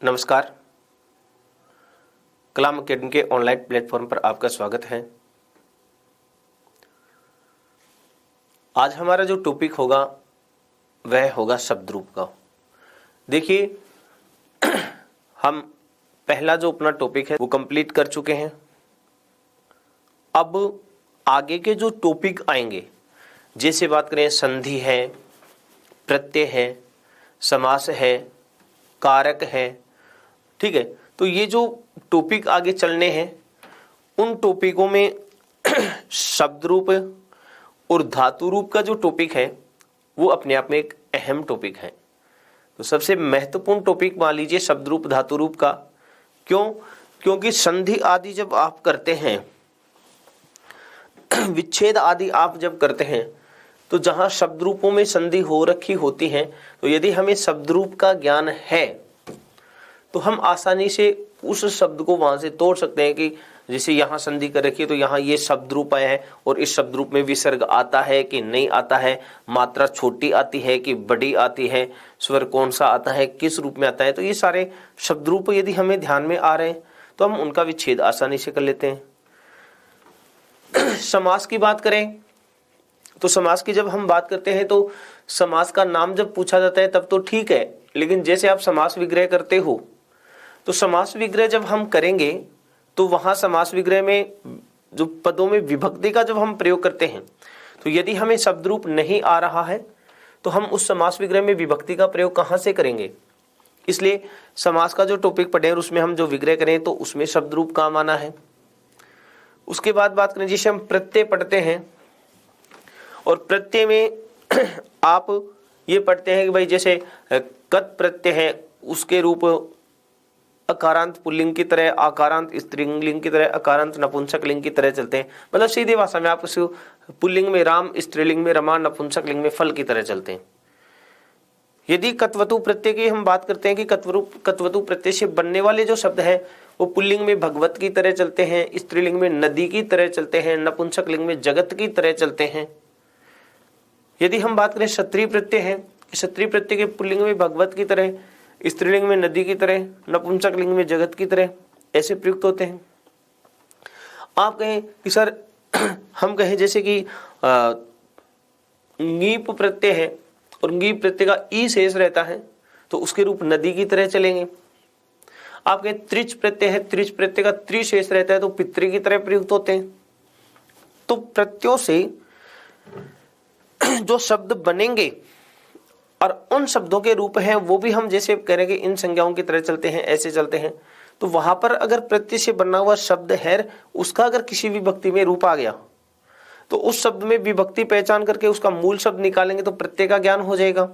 नमस्कार, कलाम अकेडमी के online platform पर आपका स्वागत है। आज हमारा जो टॉपिक होगा वह होगा शब्द रूप का। देखिए, हम पहला जो अपना टॉपिक है वो कंप्लीट कर चुके हैं। अब आगे के जो टॉपिक आएंगे, जैसे बात करें संधि है, प्रत्यय है, समास है, कारक है, ठीक है। तो ये जो टॉपिक आगे चलने हैं, उन टॉपिकों में शब्द रूप और धातु रूप का जो टॉपिक है वो अपने आप में एक अहम टॉपिक है। तो सबसे महत्वपूर्ण टॉपिक मान लीजिए शब्द रूप धातु रूप का। क्यों? क्योंकि संधि आदि जब आप करते हैं, विच्छेद आदि आप जब करते हैं, तो जहां शब्द रूपों में संधि हो रखी होती है, तो यदि हमें शब्द रूप का ज्ञान है तो हम आसानी से उस शब्द को वहां से तोड़ सकते हैं कि जैसे यहाँ संधि कर रखी है तो यहाँ ये शब्द रूप आया है और इस शब्द रूप में विसर्ग आता है कि नहीं आता है, मात्रा छोटी आती है कि बड़ी आती है, स्वर कौन सा आता है, किस रूप में आता है। तो ये सारे शब्द रूप यदि हमें ध्यान में आ रहे हैं तो हम उनका विच्छेद आसानी से कर लेते हैं। समास की बात करें तो समास की जब हम बात करते हैं तो समास का नाम जब पूछा जाता है तब तो ठीक है, लेकिन जैसे आप समास विग्रह करते हो तो समास विग्रह जब हम करेंगे तो वहां समास विग्रह में जो पदों में विभक्ति का जब हम प्रयोग करते हैं, तो यदि हमें शब्द रूप नहीं आ रहा है तो हम उस समास विग्रह में विभक्ति का प्रयोग कहां से करेंगे। इसलिए समास का जो टॉपिक पढ़े और उसमें हम जो विग्रह करें तो उसमें शब्द रूप काम आना है। उसके बाद बात करें जैसे हम प्रत्यय पढ़ते हैं, और प्रत्यय में आप ये पढ़ते हैं कि भाई जैसे कत प्रत्यय है उसके रूप अकारांत पुल्लिंग की तरह, आकारांत स्त्रीलिंग की तरह, अकारांत नपुंसक लिंग की तरह चलते हैं। मतलब सीधी भाषा में आप उसको पुल्लिंग में राम, स्त्रीलिंग में रमा, नपुंसक लिंग में फल की तरह चलते हैं। यदि कत्वतु प्रत्यय की हम बात करते हैं कि कत्वतु प्रत्यय से बनने वाले जो शब्द है वो पुल्लिंग में भगवत की तरह चलते हैं, स्त्रीलिंग में नदी की तरह चलते हैं, नपुंसक लिंग में जगत की तरह चलते हैं। यदि हम बात करें क्षत्रिय प्रत्यय है, क्षत्रिय प्रत्यय के पुल्लिंग में भगवत की तरह, स्त्रीलिंग में नदी की तरह, नपुंसक लिंग में जगत की तरह ऐसे प्रयुक्त होते हैं। आप कहें कि सर हम कहें जैसे कि ङीप प्रत्यय है और ङीप प्रत्यय का ई शेष रहता है तो उसके रूप नदी की तरह चलेंगे। आप कहें त्रिच प्रत्यय है, त्रिच प्रत्यय का त्रि शेष रहता है तो पितृ की तरह प्रयुक्त होते हैं। तो प्रत्ययों से जो शब्द बनेंगे और उन शब्दों के रूप हैं वो भी हम जैसे करेंगे इन संज्ञाओं की तरह चलते हैं, ऐसे चलते हैं। तो वहां पर अगर प्रत्यय से बना हुआ शब्द है, उसका अगर किसी विभक्ति में रूप आ गया तो उस शब्द में विभक्ति पहचान करके उसका मूल शब्द निकालेंगे तो प्रत्यय का ज्ञान हो जाएगा।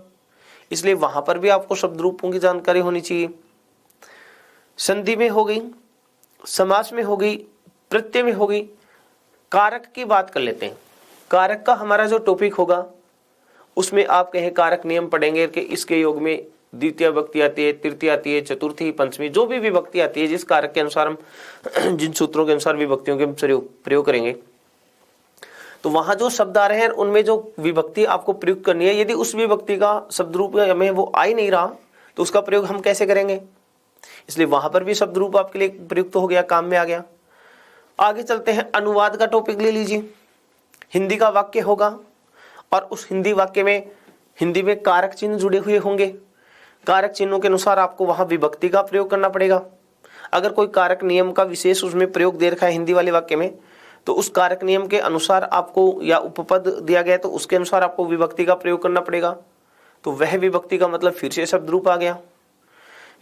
इसलिए वहां पर भी आपको शब्द रूपों की जानकारी होनी चाहिए। संधि में हो गई, समास में हो गई, प्रत्यय में हो गई। कारक की बात कर लेते हैं। कारक का हमारा जो टॉपिक होगा उसमें आप कहें कारक नियम पढ़ेंगे कि इसके योग में द्वितीय विभक्ति आती है, तृतीय आती है, चतुर्थी, पंचमी, जो भी विभक्ति आती है जिस कारक के अनुसार हम जिन सूत्रों के अनुसार विभक्तियों के प्रयोग करेंगे, तो वहां जो शब्द आ रहे हैं उनमें जो विभक्ति आपको प्रयुक्त करनी है, यदि उस विभक्ति का शब्द रूप में वो आ ही नहीं रहा तो उसका प्रयोग हम कैसे करेंगे। इसलिए वहां पर भी शब्द रूप आपके लिए प्रयुक्त हो गया, काम में आ गया। आगे चलते हैं, अनुवाद का टॉपिक ले लीजिए। हिंदी का वाक्य होगा और उस हिंदी वाक्य में हिंदी में कारक चिन्ह जुड़े हुए होंगे। कारक चिन्हों के अनुसार आपको वहां विभक्ति का प्रयोग करना पड़ेगा। अगर कोई कारक नियम का विशेष उसमें प्रयोग दे रखा है हिंदी वाले वाक्य में, तो उस कारक नियम के अनुसार आपको, या उपपद दिया गया तो उसके अनुसार आपको विभक्ति का प्रयोग करना पड़ेगा। तो वह विभक्ति का मतलब फिर से शब्द रूप आ गया।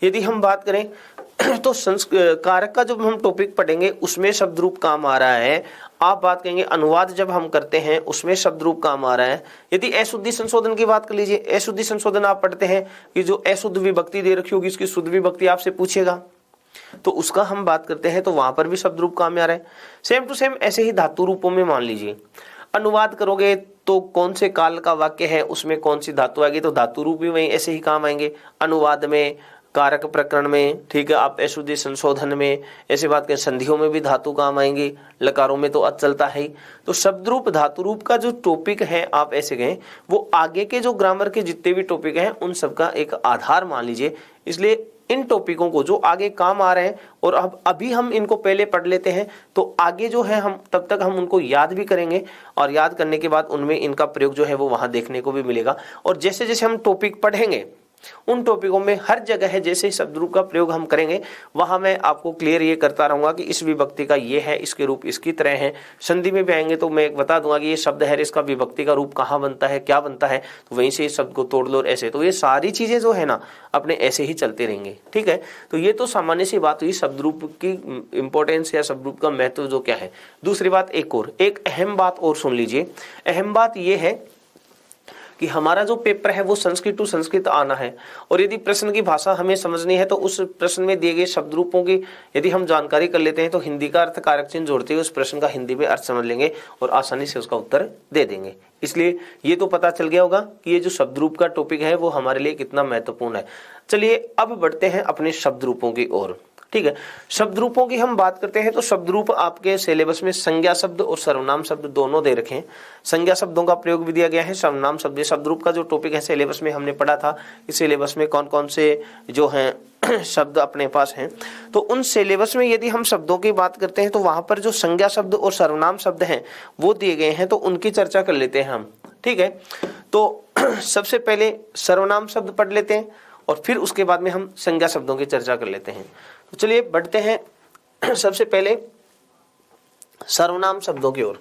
यदि हम बात करें तो कारक का जब हम टॉपिक पढ़ेंगे उसमें शब्द रूप काम आ रहा है। आप बात करेंगे अनुवाद जब हम करते हैं उसमें शब्द रूप काम आ रहा है। यदि अशुद्धि संशोधन की बात कर लीजिए, अशुद्धि संशोधन आप पढ़ते हैं कि जो अशुद्ध विभक्ति दे रखी होगी उसकी शुद्ध विभक्ति आपसे पूछेगा, तो उसका हम बात करते हैं तो वहां पर भी शब्द रूप काम में आ रहा है। सेम टू सेम ऐसे ही धातु रूपों में मान लीजिए अनुवाद करोगे तो कौन से काल का वाक्य है उसमें कौन सी धातु आएगी, तो धातु रूप भी वहीं ऐसे ही काम आएंगे। अनुवाद में, कारक प्रकरण में, ठीक है, आप अशुद्धि संशोधन में, ऐसे बात करें संधियों में भी धातु काम आएंगे, लकारों में तो अच चलता है ही। तो शब्द रूप धातु रूप का जो टॉपिक है आप ऐसे कहें वो आगे के जो ग्रामर के जितने भी टॉपिक हैं उन सबका एक आधार मान लीजिए। इसलिए इन टॉपिकों को जो आगे काम आ रहे हैं और अब अभी हम इनको पहले पढ़ लेते हैं, तो आगे जो है हम तब तक हम उनको याद भी करेंगे और याद करने के बाद उनमें इनका प्रयोग जो है वो वहां देखने को भी मिलेगा। और जैसे जैसे हम टॉपिक पढ़ेंगे उन टॉपिकों में हर जगह है जैसे शब्द रूप का प्रयोग हम करेंगे, वहां मैं आपको क्लियर ये करता रहूंगा कि इस विभक्ति का ये है, इसके रूप इसकी तरह है। संधि में भी आएंगे तो मैं बता दूंगा कि ये शब्द है, इसका विभक्ति का रूप कहाँ बनता है, क्या बनता है, तो वहीं से इस शब्द को तोड़ लो ऐसे। तो ये सारी चीजें जो है ना अपने ऐसे ही चलते रहेंगे, ठीक है। तो ये तो सामान्य सी बात हुई शब्द रूप की इंपॉर्टेंस या शब्द रूप का महत्व जो क्या है। दूसरी बात एक अहम बात और सुन लीजिए। अहम बात ये है कि हमारा जो पेपर है वो संस्कृत टू संस्कृत आना है, और यदि प्रश्न की भाषा हमें समझनी है तो उस प्रश्न में दिए गए शब्द रूपों की यदि हम जानकारी कर लेते हैं तो हिंदी का अर्थ कारक चिन्ह जोड़ते हुए उस प्रश्न का हिंदी में अर्थ समझ लेंगे और आसानी से उसका उत्तर दे देंगे। इसलिए ये तो पता चल गया होगा कि ये जो शब्द रूप का टॉपिक है वो हमारे लिए कितना महत्वपूर्ण है। चलिए अब बढ़ते हैं अपने शब्द रूपों की ओर, ठीक है। शब्द रूपों की हम बात करते हैं तो शब्द रूप आपके सिलेबस में संज्ञा शब्द और सर्वनाम शब्द दोनों दे रखे हैं। संज्ञा शब्दों का प्रयोग भी दिया गया है, सर्वनाम शब्द। शब्द रूप का जो टॉपिक है सिलेबस में हमने पढ़ा था कि सिलेबस में कौन कौन से जो हैं शब्द अपने पास हैं, तो उन सिलेबस में यदि हम शब्दों की बात करते हैं तो वहां पर जो संज्ञा शब्द और सर्वनाम शब्द हैं वो दिए गए हैं, तो उनकी चर्चा कर लेते हैं हम, ठीक है। तो सबसे पहले सर्वनाम शब्द पढ़ लेते हैं और फिर उसके बाद में हम संज्ञा शब्दों की चर्चा कर लेते हैं। तो चलिए बढ़ते हैं सबसे पहले सर्वनाम शब्दों की ओर।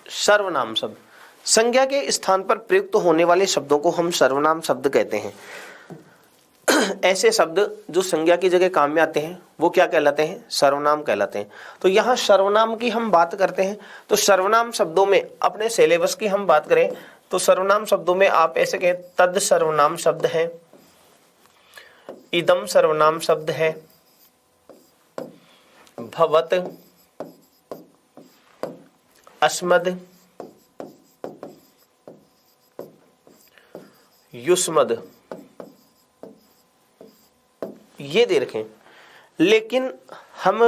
सर्वनाम शब्द संज्ञा के स्थान पर प्रयुक्त होने वाले शब्दों को हम सर्वनाम शब्द कहते हैं। ऐसे शब्द जो संज्ञा की जगह काम में आते हैं वो क्या कहलाते हैं, सर्वनाम कहलाते हैं। तो यहाँ सर्वनाम की हम बात करते हैं तो सर्वनाम शब्दों में अपने सिलेबस की हम बात करें तो सर्वनाम शब्दों में आप ऐसे कहें तद सर्वनाम शब्द है, इदम सर्वनाम शब्द है, भवत, अस्मद, युष्मद, ये दे रखें। लेकिन हम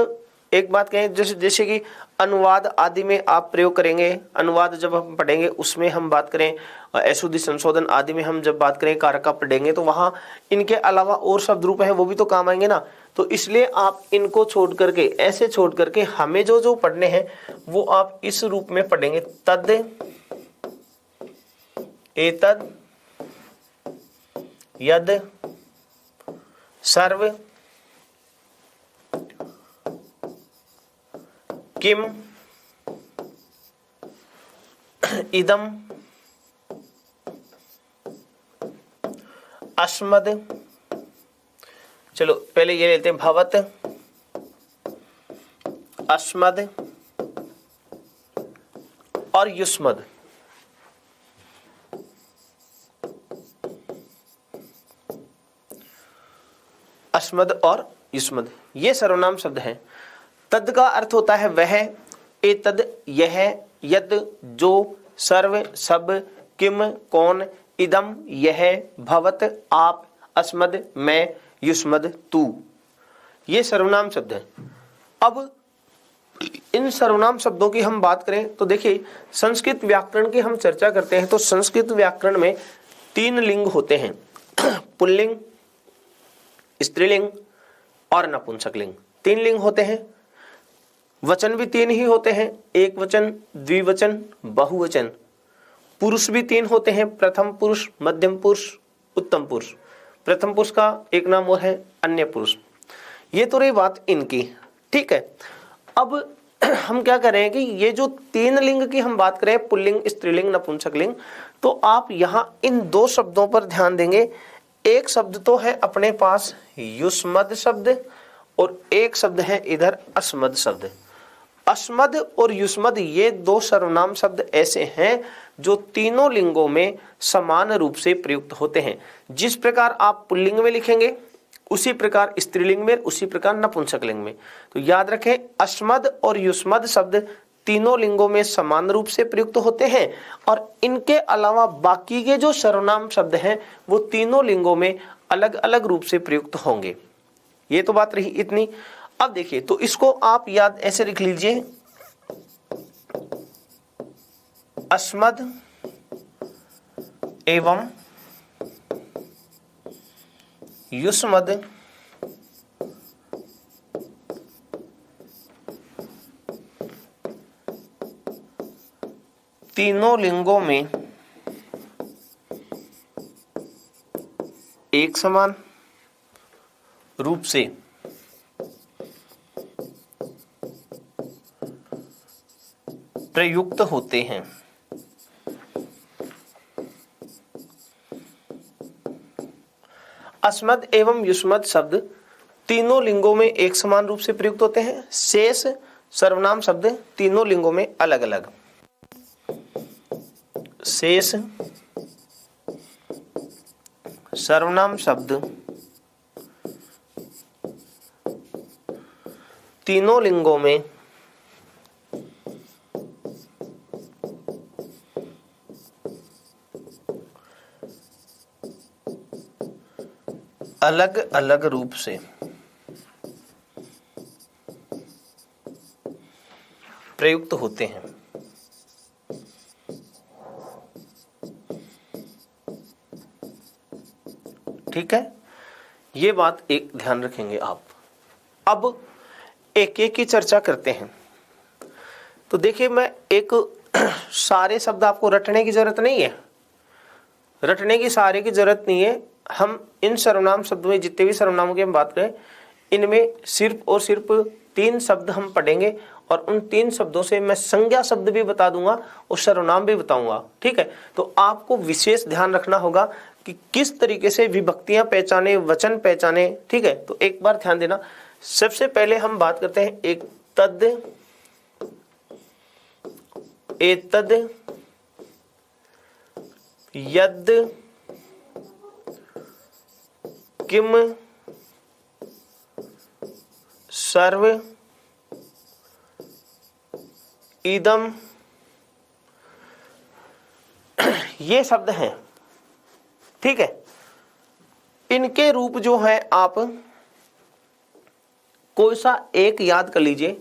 एक बात कहें जैसे कि अनुवाद आदि में आप प्रयोग करेंगे, अनुवाद जब हम पढ़ेंगे उसमें हम बात करें, अशुद्धि संशोधन आदि में हम जब बात करें कारक का पढ़ेंगे तो वहां इनके अलावा और शब्द रूप हैं वो भी तो काम आएंगे ना। तो इसलिए आप इनको छोड़ करके ऐसे छोड़ करके हमें जो जो पढ़ने हैं वो आप इस रूप में पढ़ेंगे, तद, एतद, यद, सर्व, किम, इदम, अस्मद। चलो पहले ये लेते हैं, भवत, अस्मद और युष्मद। अस्मद और युष्मद ये सर्वनाम शब्द हैं। तद का अर्थ होता है वह, एतद यह, यद जो, सर्व सब, किम कौन, इदम यह, भवत आप, अस्मद मैं, युष्मद तू, ये सर्वनाम शब्द हैं। अब इन सर्वनाम शब्दों की हम बात करें तो देखिए संस्कृत व्याकरण की हम चर्चा करते हैं तो संस्कृत व्याकरण में 3 लिंग होते हैं, पुल्लिंग, स्त्रीलिंग और नपुंसक लिंग। 3 लिंग होते हैं। वचन भी 3 ही होते हैं, एक वचन, द्विवचन, बहुवचन। पुरुष भी 3 होते हैं, प्रथम पुरुष, मध्यम पुरुष, उत्तम पुरुष। प्रथम पुरुष का एक नाम और है अन्य पुरुष। ये तो रही बात इनकी, ठीक है। अब हम क्या कर रहे हैं कि ये जो 3 लिंग की हम बात करें, पुल्लिंग, स्त्रीलिंग, नपुंसक लिंग, तो आप यहां इन 2 शब्दों पर ध्यान देंगे। एक शब्द तो है अपने पास युष्मद शब्द और एक शब्द है इधर अस्मद शब्द। अस्मद और युष्मद ये 2 सर्वनाम शब्द ऐसे हैं जो तीनों लिंगों में समान रूप से प्रयुक्त होते हैं। जिस प्रकार आप पुल्लिंग में लिखेंगे उसी प्रकार स्त्रीलिंग में, उसी प्रकार नपुंसक लिंग में। तो याद रखें अस्मद और युष्मद शब्द तीनों लिंगों में समान रूप से प्रयुक्त होते हैं और इनके अलावा बाकी के जो सर्वनाम शब्द हैं वो तीनों लिंगों में अलग अलग रूप से प्रयुक्त होंगे। ये तो बात रही इतनी। अब देखिए तो इसको आप याद ऐसे लिख लीजिए, अस्मद एवं युष्मद तीनों लिंगों में एक समान रूप से प्रयुक्त होते हैं। अस्मद एवं युष्मद शब्द तीनों लिंगों में एक समान रूप से प्रयुक्त होते हैं। शेष सर्वनाम शब्द तीनों लिंगों में अलग अलग। शेष सर्वनाम शब्द तीनों लिंगों में अलग अलग रूप से प्रयुक्त होते हैं। ठीक है, ये बात एक ध्यान रखेंगे आप। अब एक एक की चर्चा करते हैं। तो देखिए, मैं एक सारे शब्द आपको रटने की जरूरत नहीं है, रटने की सारे की जरूरत नहीं है। हम इन सर्वनाम शब्दों में जितने भी सर्वनामों की हम बात करें, इनमें सिर्फ और सिर्फ 3 शब्द हम पढ़ेंगे और उन 3 शब्दों से मैं संज्ञा शब्द भी बता दूंगा और सर्वनाम भी बताऊंगा। ठीक है, तो आपको विशेष ध्यान रखना होगा कि किस तरीके से विभक्तियां पहचाने, वचन पहचाने। ठीक है, तो एक बार ध्यान देना। सबसे पहले हम बात करते हैं एक तद, एतद, यद, किम, सर्व, इदम, ये शब्द हैं। ठीक है, इनके रूप जो है आप कोई सा एक याद कर लीजिए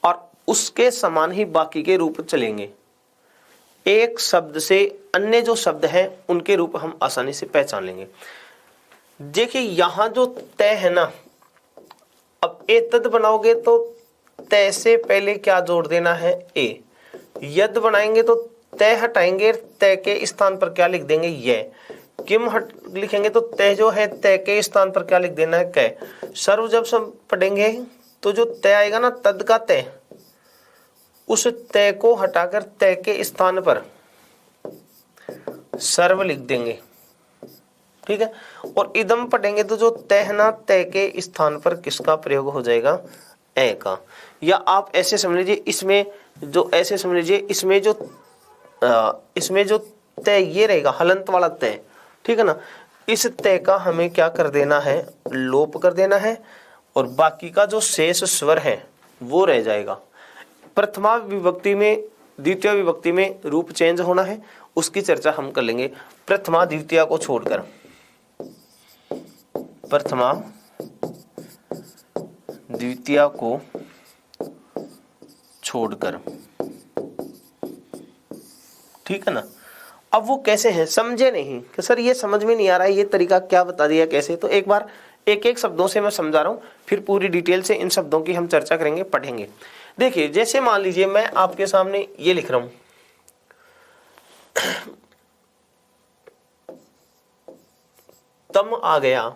और उसके समान ही बाकी के रूप चलेंगे। एक शब्द से अन्य जो शब्द हैं उनके रूप हम आसानी से पहचान लेंगे। देखिए, यहां जो तय है ना, अब एतद बनाओगे तो तय से पहले क्या जोड़ देना है? ए। यद बनाएंगे तो तय हटाएंगे, तय के स्थान पर क्या लिख देंगे? ये। किम लिखेंगे तो तय जो है तय के स्थान पर क्या लिख देना है? कै। सर्व जब सब पढ़ेंगे तो जो तय आएगा ना, तद का तय, उस तय को हटाकर तय के स्थान पर सर्व लिख देंगे। ठीक है, और इदम पढ़ेंगे तो जो तय है ना, तय के स्थान पर किसका प्रयोग हो जाएगा? ए का। या आप ऐसे समझ लीजिए, इसमें जो ऐसे समझ लीजिए, इसमें जो तय ये रहेगा, हलंत वाला तय। ठीक है ना, इस तय का हमें क्या कर देना है? लोप कर देना है, और बाकी का जो शेष स्वर है वो रह जाएगा। प्रथमा विभक्ति में, द्वितीय विभक्ति में रूप चेंज होना है, उसकी चर्चा हम कर लेंगे प्रथमा द्वितीय को छोड़कर। प्रथमा द्वितीय को छोड़कर। ठीक है ना। अब वो कैसे हैं समझे नहीं कि सर ये समझ में नहीं आ रहा है, ये तरीका क्या बता दिया कैसे। तो एक बार एक एक शब्दों से मैं समझा रहा हूं, फिर पूरी डिटेल से इन शब्दों की हम चर्चा करेंगे, पढ़ेंगे। देखिए, जैसे मान लीजिए मैं आपके सामने ये लिख रहा हूं, तम आ गया,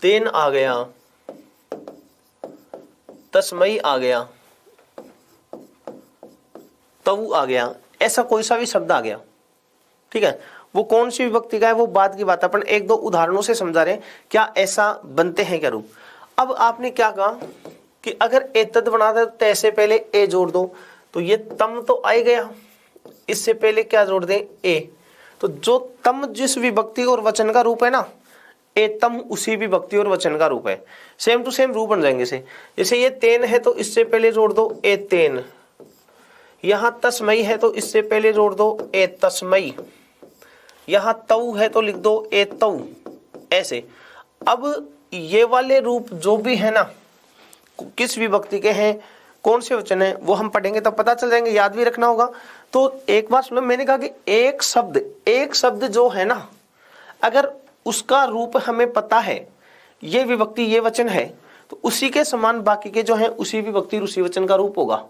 तेन आ गया, तस्मई आ गया, तऊ आ गया, ऐसा कोई सा भी शब्द आ गया। ठीक है, वो कौन सी विभक्ति का है वो बाद की बात है, अपन एक दो उदाहरणों से समझा रहे हैं क्या ऐसा बनते हैं क्या रूप। अब आपने क्या कहा कि अगर एतद बना दे तो ऐसे पहले ए जोड़ दो, तो ये तम तो आ गया, इससे पहले क्या जोड़ दें? ए। तो जो तम जिस विभक्ति और वचन का रूप है ना, एतम उसी विभक्ति और वचन का रूप है। सेम टू सेम रूप बन जाएंगे से। जैसे ये तेन है तो इससे पहले जोड़ दो ए तेन, यहां तस्मई है तो इससे पहले जोड़ दो ए तस्मई, यहां तऊ है तो लिख दो ए तऊ, ऐसे। अब ये वाले रूप जो भी है ना, किस विभक्ति के हैं, कौन से वचन है वो हम पढ़ेंगे तब पता चल जाएंगे, याद भी रखना होगा। तो एक बार सुनो, मैंने कहा कि एक शब्द जो है ना, अगर उसका रूप हमें पता है, ये विभक्ति ये वचन है, तो उसी के समान बाकी के जो है उसी विभक्ति उसी वचन का रूप होगा।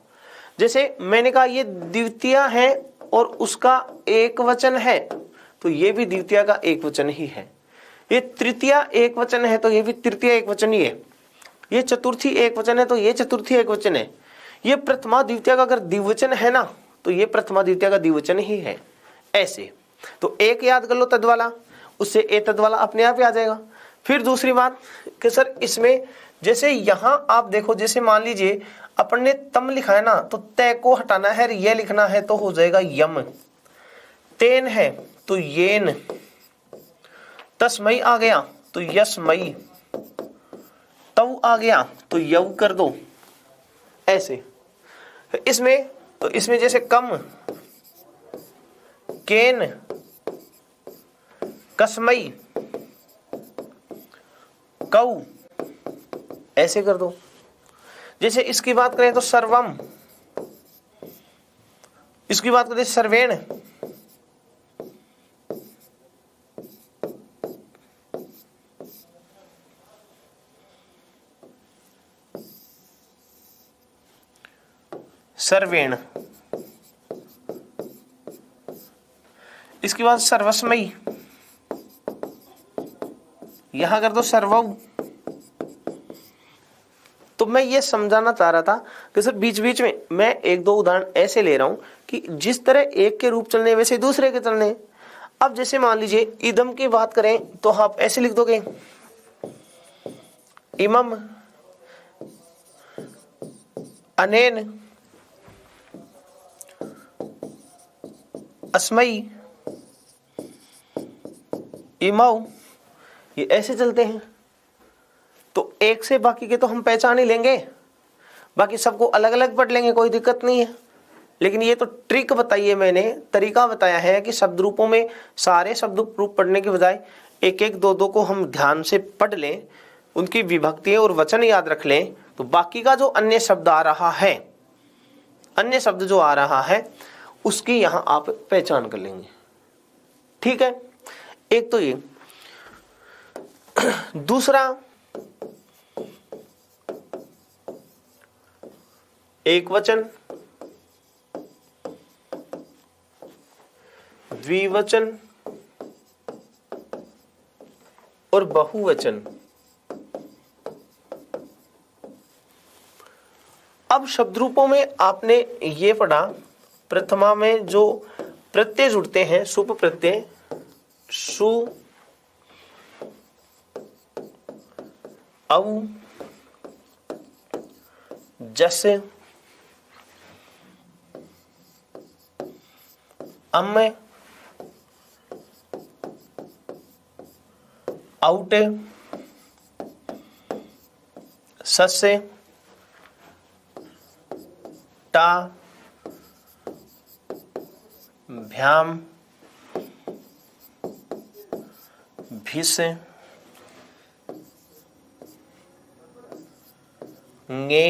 जैसे मैंने कहा ये द्वितीय है और उसका एक वचन है, तो ये भी द्वितीय का एक वचन ही है। ये तृतीय एक वचन है तो ये भी तृतीय एक वचन ही है। ये चतुर्थी एक वचन है तो ये चतुर्थी एक वचन है। ये प्रथमा द्वितीय का अगर द्विवचन है ना, तो ये प्रथमा द्वितीय का द्विवचन ही है। ऐसे तो एक याद कर लो तद वाला, उससे ए तद वाला अपने आप ही आ जाएगा। फिर दूसरी बात कि सर इसमें जैसे यहां आप देखो, जैसे मान लीजिए अपन ने तम लिखा है ना, तो तय को हटाना है, ये लिखना है तो हो जाएगा यम। तेन है तो येन, तस्मई आ गया तो यस्मई, तव आ गया तो यव कर दो। ऐसे इसमें जैसे कम, केन, कसमई, कऊ, ऐसे कर दो। जैसे इसकी बात करें तो सर्वम, इसकी बात करें सर्वेण, सर्वेण, इसके बाद सर्वस्मयी, यहां कर दो सर्वम। तो मैं ये समझाना चाह रहा था कि सर बीच बीच में मैं एक दो उदाहरण ऐसे ले रहा हूं कि जिस तरह एक के रूप चलने वैसे दूसरे के चलने। अब जैसे मान लीजिए इदम की बात करें तो आप ऐसे लिख दोगे, इमम, अनेन, अस्मई, इमौ, ये ऐसे चलते हैं। तो एक से बाकी के तो हम पहचान ही लेंगे, बाकी सबको अलग अलग पढ़ लेंगे, कोई दिक्कत नहीं है। लेकिन ये तो ट्रिक बताई है मैंने, तरीका बताया है कि शब्द रूपों में सारे शब्द रूप पढ़ने के बजाय एक एक दो दो को हम ध्यान से पढ़ लें, उनकी विभक्तियां और वचन याद रख लें, तो बाकी का जो अन्य शब्द आ रहा है, अन्य शब्द जो आ रहा है उसकी यहां आप पहचान कर लेंगे। ठीक है, एक तो ये। दूसरा, एक वचन, द्विवचन और बहुवचन। अब शब्द रूपों में आपने ये पढ़ा, प्रथमा में जो प्रत्यय जुड़ते हैं, सुप प्रत्यय, सु, औ, जस, अम, आउट, सस्य, टा, भ्याम, भिस, ङे,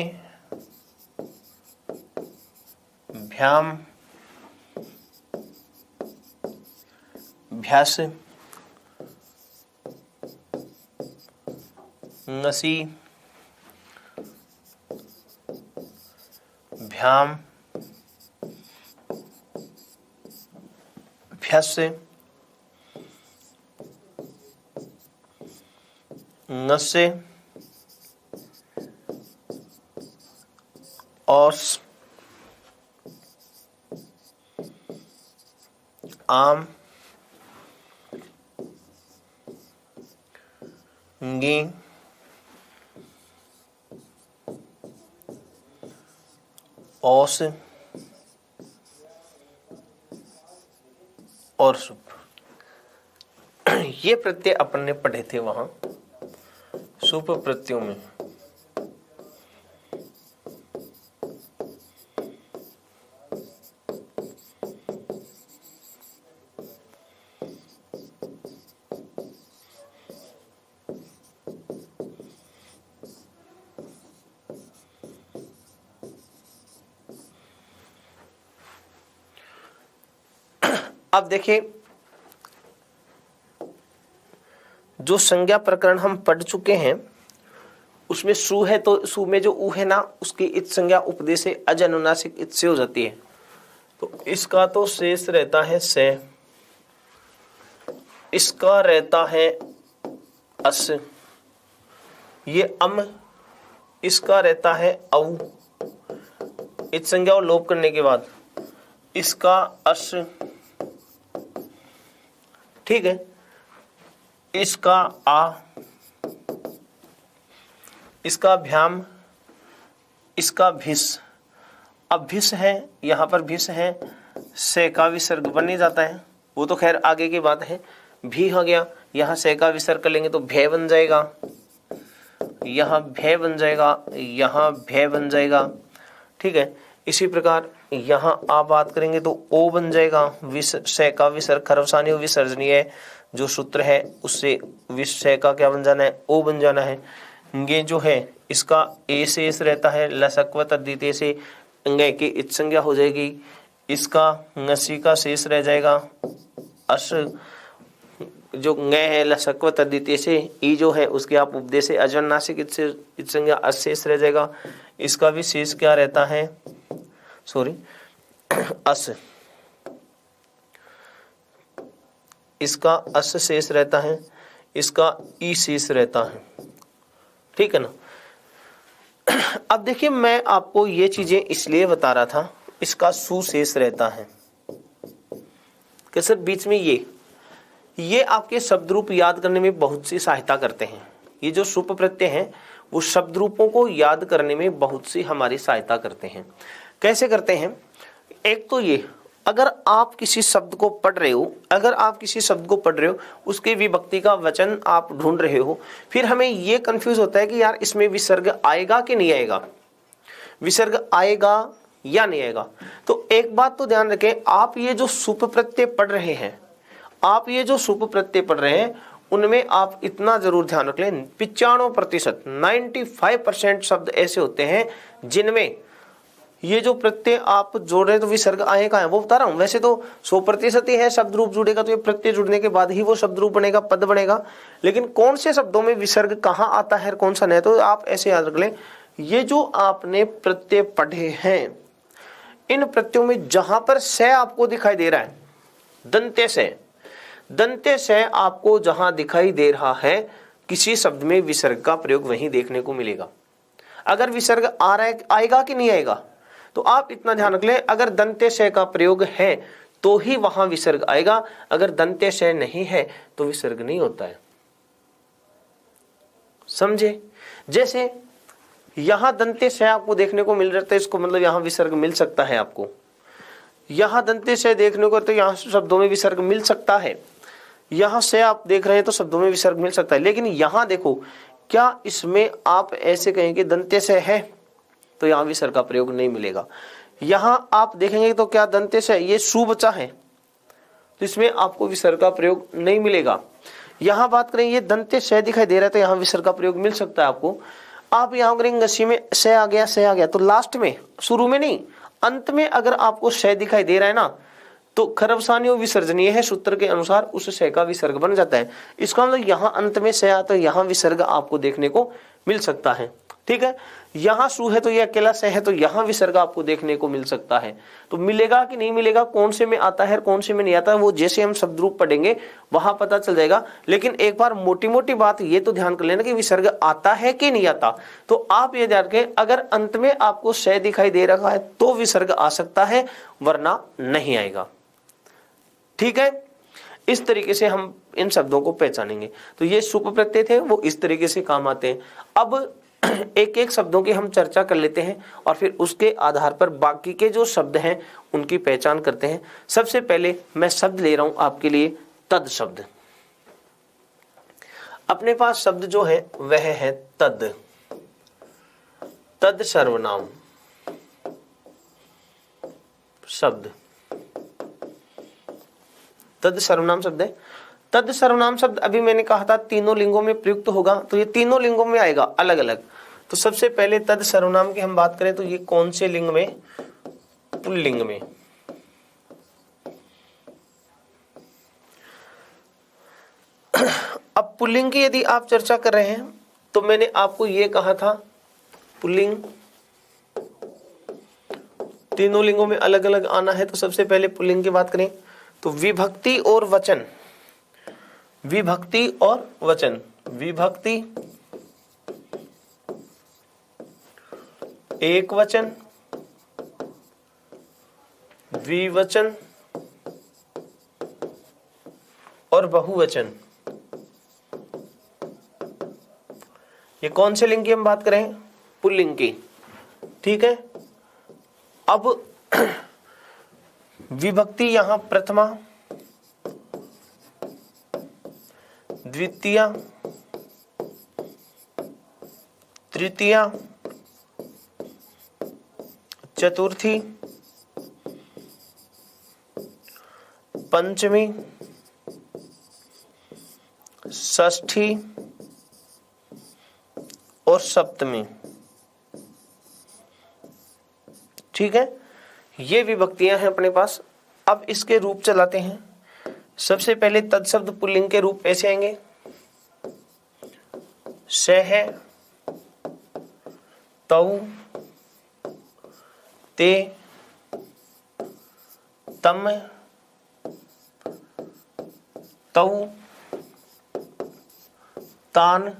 भ्याम, भ्यास, ङसी, भ्याम, भ्यस, ङस्य और आम, ङी, औस और सुप। ये प्रत्यय अपन ने पढ़े थे वहां सुप प्रत्ययों में। अब देखिए, जो संज्ञा प्रकरण हम पढ़ चुके हैं उसमें सु है, तो सु में जो उ है ना, उसकी इत संज्ञा उपदेश से अज अनुनासिक इत से हो जाती है। तो इसका तो शेष रहता है से, इसका रहता है अस, ये अम, इसका रहता है औ। इत संज्ञा और लोप करने के बाद इसका अस, ठीक है, इसका आ, इसका भ्याम, इसका भिस। अब भिस है, यहां पर भिस है, से का विसर्ग बन नहीं जाता है, वो तो खैर आगे की बात है। भी हो गया, यहां से का विसर्ग कर लेंगे तो भय बन जाएगा, यहां भय बन जाएगा, यहां भय बन जाएगा, ठीक है। इसी प्रकार यहां आ बात करेंगे तो ओ बन जाएगा, से का विसर्ग खरवसानी विसर्जनीय जो सूत्र है उससे विषय का क्या बन जाना है, ओ बन जाना है। ये जो है इसका ए शेष रहता है, लसक्व तद्धिते से अंग की इत संज्ञा हो जाएगी। इसका ngसी का शेष रह जाएगा, अस जो ng है लसक्व तद्धिते से, ई जो है उसके आप उपदेश से अजन्नासिक इत संज्ञा अस शेष रह जाएगा। इसका भी शेष क्या रहता है, सॉरी अस, इसका अस शेष रहता है, इसका ई शेष रहता है, ठीक है ना। अब देखिए, मैं आपको ये चीजें इसलिए बता रहा था, इसका सु शेष रहता है कि सर बीच में ये आपके शब्द रूप याद करने में बहुत सी सहायता करते हैं। ये जो सुप प्रत्यय हैं वो शब्द रूपों को याद करने में बहुत सी हमारी सहायता करते हैं। कैसे करते हैं, एक तो ये, अगर आप किसी शब्द को पढ़ रहे हो, उसके विभक्ति का वचन आप ढूंढ रहे हो, फिर हमें ये कंफ्यूज होता है कि यार इसमें विसर्ग आएगा कि नहीं आएगा, विसर्ग आएगा या नहीं आएगा। तो एक बात तो ध्यान रखें, आप ये जो सुप प्रत्यय पढ़ रहे हैं, उनमें आप इतना जरूर ध्यान रख लें, 95% 95% शब्द ऐसे होते हैं जिनमें ये जो प्रत्यय आप जोड़ रहे हैं तो विसर्ग आएगा है, वो बता रहा हूं। वैसे तो 100% ही है शब्द रूप जुड़ेगा, तो ये प्रत्यय जुड़ने के बाद ही वो शब्द रूप बनेगा, पद बनेगा। लेकिन कौन से शब्दों में विसर्ग कहाँ आता है, कौन सा नहीं, तो आप ऐसे याद रख लें, ये जो आपने प्रत्यय पढ़े हैं, इन प्रत्ययों में जहां पर से आपको दिखाई दे रहा है, दंत्य से आपको जहां दिखाई दे रहा है, किसी शब्द में विसर्ग का प्रयोग वहीं देखने को मिलेगा। अगर विसर्ग आ रहा है, आएगा कि नहीं आएगा, तो आप इतना ध्यान रख लें, अगर दंत्य से का प्रयोग है तो ही वहां विसर्ग आएगा, अगर दंत्य से नहीं है तो विसर्ग नहीं होता है। समझे? जैसे यहां दंत्य से आपको देखने को मिल रहा है, इसको मतलब यहां विसर्ग मिल सकता है आपको, यहां दंत्य से देखने को तो यहां शब्दों में विसर्ग मिल सकता है, यहां से आप देख रहे हैं तो शब्दों में विसर्ग मिल सकता है। लेकिन यहां देखो, क्या इसमें आप ऐसे कहेंगे दंत्य से है तो यहां विसर्ग का प्रयोग नहीं मिलेगा। यहां आप देखेंगे तो क्या दंत्य से ये सु बचा है, तो इसमें आपको विसर्ग का प्रयोग नहीं मिलेगा। यहां बात करें, ये दंत्य से दिखाई दे रहा है तो यहां विसर्ग का प्रयोग मिल सकता है आपको। आप यहां करेंगे ngसी में से आ गया, तो लास्ट में, शुरू में नहीं, अंत में अगर आपको से दिखाई दे रहा है ना, तो खरवसानी विसर्जनीय है सूत्र के अनुसार, उस से का विसर्ग बन जाता है। इसका मतलब यहां अंत में से आ तो यहां विसर्ग आपको देखने को मिल सकता है, ठीक है। यहां सु है तो यह अकेला से है, तो यहां विसर्ग आपको देखने को मिल सकता है। तो मिलेगा कि नहीं मिलेगा, कौन से में आता है कौन से में नहीं आता है, वो जैसे हम शब्द रूप पढ़ेंगे वहां पता चल जाएगा। लेकिन एक बार मोटी मोटी बात ये तो ध्यान कर लेना कि विसर्ग आता है कि नहीं आता। तो आप ये ध्यान रखें, अगर अंत में आपको से दिखाई दे रहा है तो विसर्ग आ सकता है, वरना नहीं आएगा, ठीक है। इस तरीके से हम इन शब्दों को पहचानेंगे। तो ये सुप प्रत्यय थे, वो इस तरीके से काम आते हैं। अब एक एक शब्दों की हम चर्चा कर लेते हैं और फिर उसके आधार पर बाकी के जो शब्द हैं उनकी पहचान करते हैं। सबसे पहले मैं शब्द ले रहा हूं आपके लिए तद शब्द। अपने पास शब्द जो है वह है तद। तद सर्वनाम शब्द, तद सर्वनाम शब्द है। तद सर्वनाम शब्द अभी मैंने कहा था तीनों लिंगों में प्रयुक्त होगा, तो ये तीनों लिंगों में आएगा अलग अलग। तो सबसे पहले तद सर्वनाम की हम बात करें तो ये कौन से लिंग में, पुल्लिंग में। अब पुल्लिंग की यदि आप चर्चा कर रहे हैं तो मैंने आपको ये कहा था पुल्लिंग तीनों लिंगों में अलग अलग आना है। तो सबसे पहले पुल्लिंग की बात करें तो विभक्ति और वचन, विभक्ति और वचन, विभक्ति एक वचन, द्विवचन और बहुवचन। ये कौन से लिंग की हम बात करें? पुल्लिंग की। ठीक है। अब विभक्ति यहां प्रथमा, द्वितीया, तृतीया, चतुर्थी, पंचमी, षष्ठी और सप्तमी। ठीक है, ये विभक्तियां हैं अपने पास। अब इसके रूप चलाते हैं। सबसे पहले तत्शब्द पुल्लिंग के रूप ऐसे आएंगे, सह, तौ, ते, तम, तौ, तान,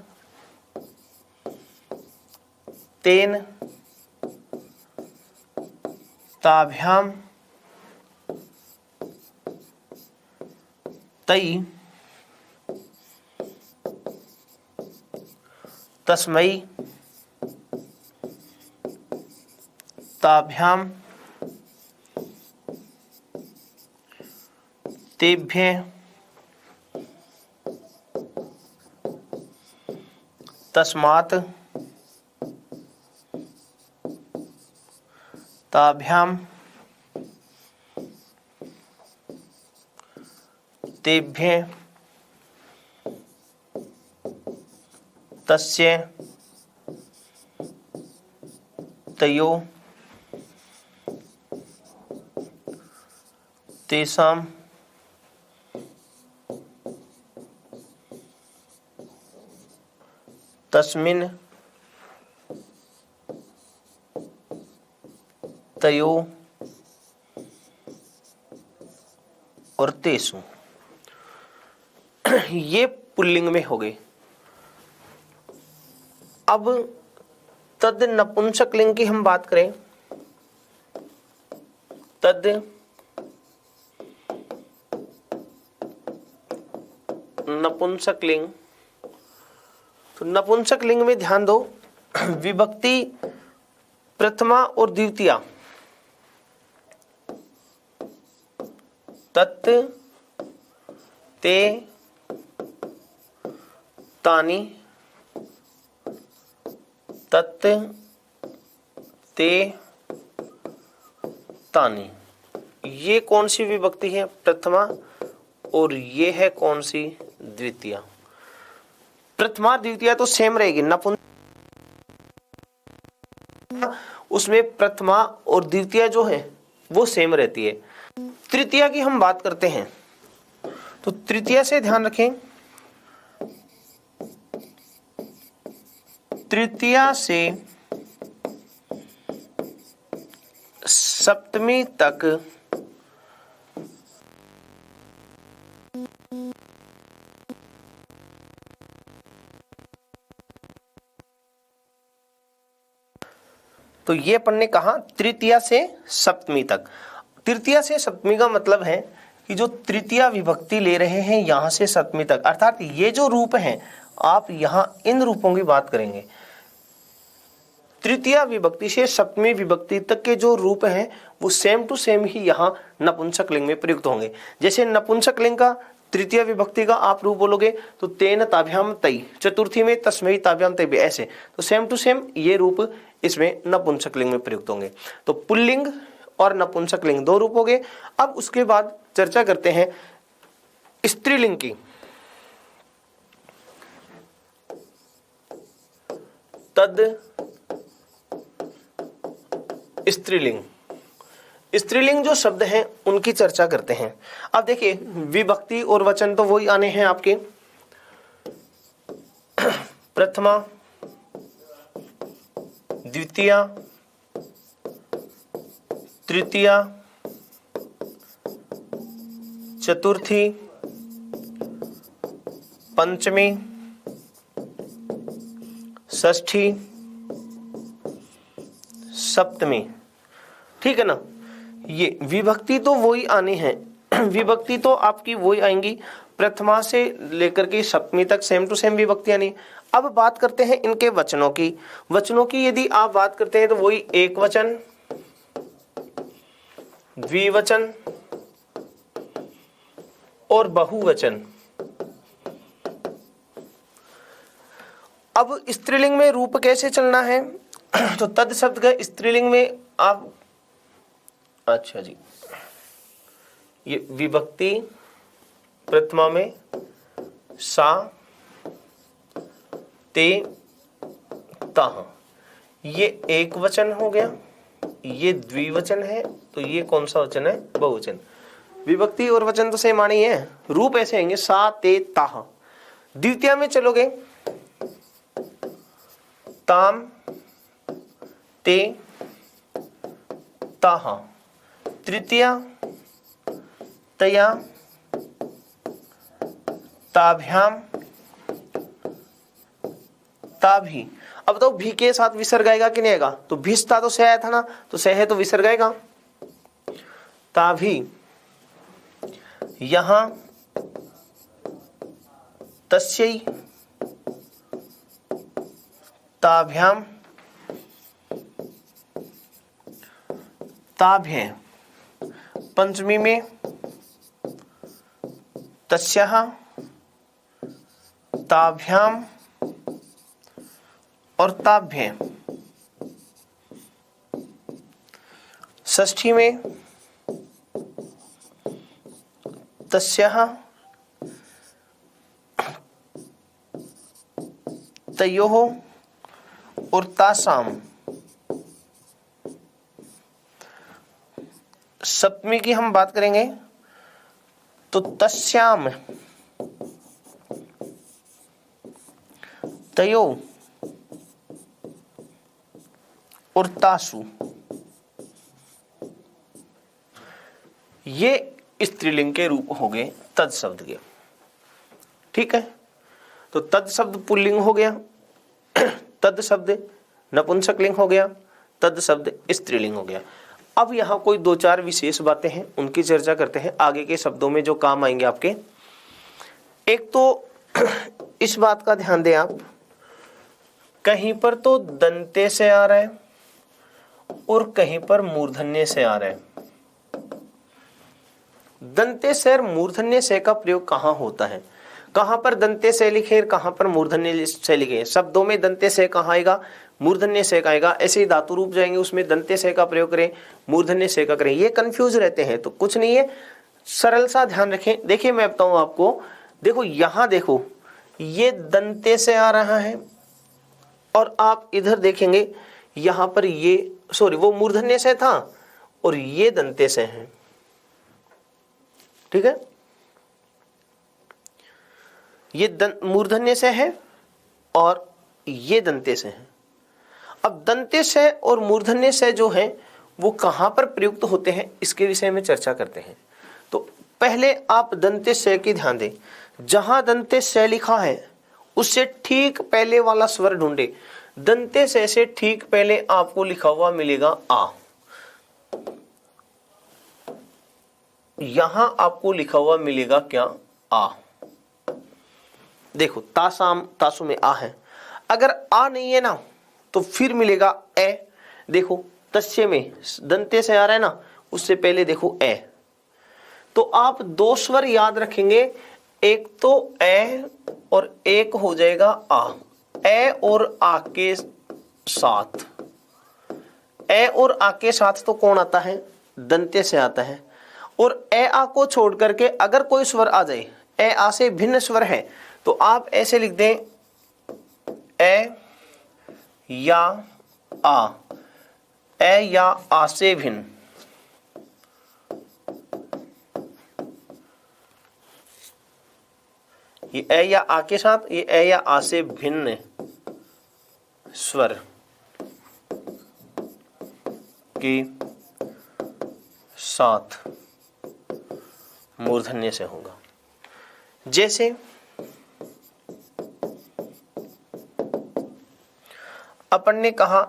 तेन, ताभ्याम, तई, तस्मै, ताभ्याम, तेभ्य, तस्मात्, ताभ्याम, तेभ्य, तस्य, तयो, तेषां, तस्मिन्, तयो और तेषु। ये पुल्लिंग में हो गए। अब तद नपुंसक लिंग की हम बात करें, तद नपुंसक लिंग। तो नपुंसक लिंग में ध्यान दो, विभक्ति प्रथमा और द्वितीया, तत्, ते, तानि, तत्, ते, तानि। ये कौन सी विभक्ति है? प्रथमा। और ये है कौन सी? द्वितीया। प्रथमा द्वितीया तो सेम रहेगी। नपुंसक उसमें प्रथमा और द्वितीया जो है वो सेम रहती है। तृतीया की हम बात करते हैं तो तृतीया से ध्यान रखें, तृतीया से सप्तमी तक तो ये अपन ने कहा तृतीया से सप्तमी तक। तृतीया से सप्तमी का मतलब है कि जो तृतीया विभक्ति ले रहे हैं यहां से सप्तमी तक, अर्थात ये जो रूप हैं आप यहां इन रूपों की बात करेंगे। तृतीया विभक्ति से सप्तमी विभक्ति तक के जो रूप हैं वो सेम टू सेम ही यहाँ नपुंसक लिंग में प्रयुक्त होंगे। जैसे नपुंसक लिंग का तृतीय विभक्ति का आप रूप बोलोगे तो तेन ताभ्याम तई, चतुर्थी में तस्मै ताभ्याम तई, ऐसे तो सेम टू सेम ये रूप इसमें नपुंसक लिंग में प्रयुक्त होंगे। तो पुल्लिंग और नपुंसक लिंग दो रूप हो गए। अब उसके बाद चर्चा करते हैं स्त्रीलिंग की। तद स्त्रीलिंग, स्त्रीलिंग जो शब्द हैं उनकी चर्चा करते हैं। अब देखिए विभक्ति और वचन तो वही आने हैं आपके, प्रथमा, द्वितीया, तृतीया, चतुर्थी, पंचमी, षष्ठी, सप्तमी। ठीक है ना। ये विभक्ति तो वही आनी है, विभक्ति तो आपकी वही आएंगी, प्रथमा से लेकर के सप्तमी तक सेम टू सेम विभक्ति आनी। अब बात करते हैं इनके वचनों की। वचनों की यदि आप बात करते हैं तो वही एक वचन, द्विवचन और बहुवचन। अब स्त्रीलिंग में रूप कैसे चलना है, तो तद शब्द का स्त्रीलिंग में आप, अच्छा जी, ये विभक्ति प्रथमा में सा, ते, ता, ये एक वचन हो गया, ये द्विवचन है, तो ये कौन सा वचन है, बहुवचन। विभक्ति और वचन तो सेम आनी है, रूप ऐसे आएंगे सा, ते, ता। द्वितीय में चलोगे, ताम, ते, ताहा। तृतीया, तया, ताभ्याम, ताभी। अब तो भी के साथ विसर्ग आएगा कि नहीं आएगा, तो भिस्ता तो से आया था ना, तो से है तो विसर्ग आएगा। ताभी, यहां, तस्यै, ताभ्याम, ताभ्ये। पंचमी में तस्याः, ताभ्याम और ताभ्ये। षष्ठी में तस्याः, तयोः और तासाम। सप्तमी की हम बात करेंगे तो तस्याम, तयो और तासु। ये स्त्रीलिंग के रूप हो गए तद शब्द के। ठीक है, तो तद शब्द पुल्लिंग हो गया, तद शब्द नपुंसकलिंग हो गया, तद शब्द स्त्रीलिंग हो गया। अब यहाँ कोई दो चार विशेष बातें हैं, उनकी चर्चा करते हैं आगे के शब्दों में जो काम आएंगे आपके। एक तो इस बात का ध्यान दें आप, कहीं पर तो दंते से आ रहा है और कहीं पर मूर्धन्य से आ रहा है। दंते से और मूर्धन्य से का प्रयोग कहाँ होता है, कहाँ पर दंते से लिखे, कहाँ पर मूर्धन्य से लिखे। शब्दों में दंते से कहाँ आएगा, मूर्धन्य से का आएगा। ऐसे ही धातु रूप जाएंगे, उसमें दंते से का प्रयोग करें, मूर्धन्य से का करें। ये कंफ्यूज रहते हैं, तो कुछ नहीं है, सरल सा ध्यान रखें। देखिए मैं बताऊं आपको, देखो यहां देखो, ये दंते से आ रहा है और आप इधर देखेंगे यहां पर ये, सॉरी वो मूर्धन्य से था और ये दंते से है। ठीक है, ये मूर्धन्य से है और ये दंते से है। अब दंते से और मूर्धन्य से जो है वो कहां पर प्रयुक्त होते हैं, इसके विषय में चर्चा करते हैं। तो पहले आप दंते से की ध्यान दें, जहां दंते से लिखा है उससे ठीक पहले वाला स्वर ढूंढे। दंते से ठीक पहले आपको लिखा हुआ मिलेगा आ, यहां आपको लिखा हुआ मिलेगा क्या, आ। देखो तासाम, तासु में आ है, अगर आ नहीं है ना तो फिर मिलेगा ए। देखो तस्य में दंते से आ रहा है ना, उससे पहले देखो ए। तो आप दो स्वर याद रखेंगे, एक तो ए और एक हो जाएगा आ। ए और आ के साथ, ए और आ के साथ तो कौन आता है, दंते से आता है। और ए आ को छोड़ करके अगर कोई स्वर आ जाए, ए आ से भिन्न स्वर है, तो आप ऐसे लिख दें ए या आ, ए या आ से भिन्न। ये ए या आ के साथ, ये ए या आ से भिन्न है। स्वर के साथ मूर्धन्य से होगा। जैसे अपन ने कहा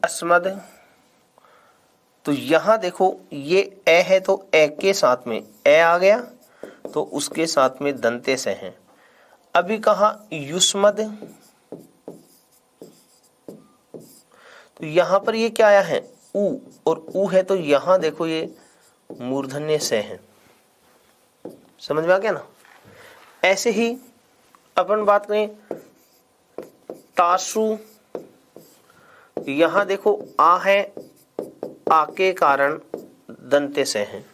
अस्मद, तो यहां देखो ये ए है तो ए के साथ में ए आ गया तो उसके साथ में दंते से हैं। अभी कहा युष्मद, तो यहां पर ये क्या आया है ऊ, और ऊ है तो यहां देखो ये मूर्धन्य से है। समझ में आ गया ना। ऐसे ही अपन बात करें तासु, यहां देखो आ है, आ के कारण दंते से हैं।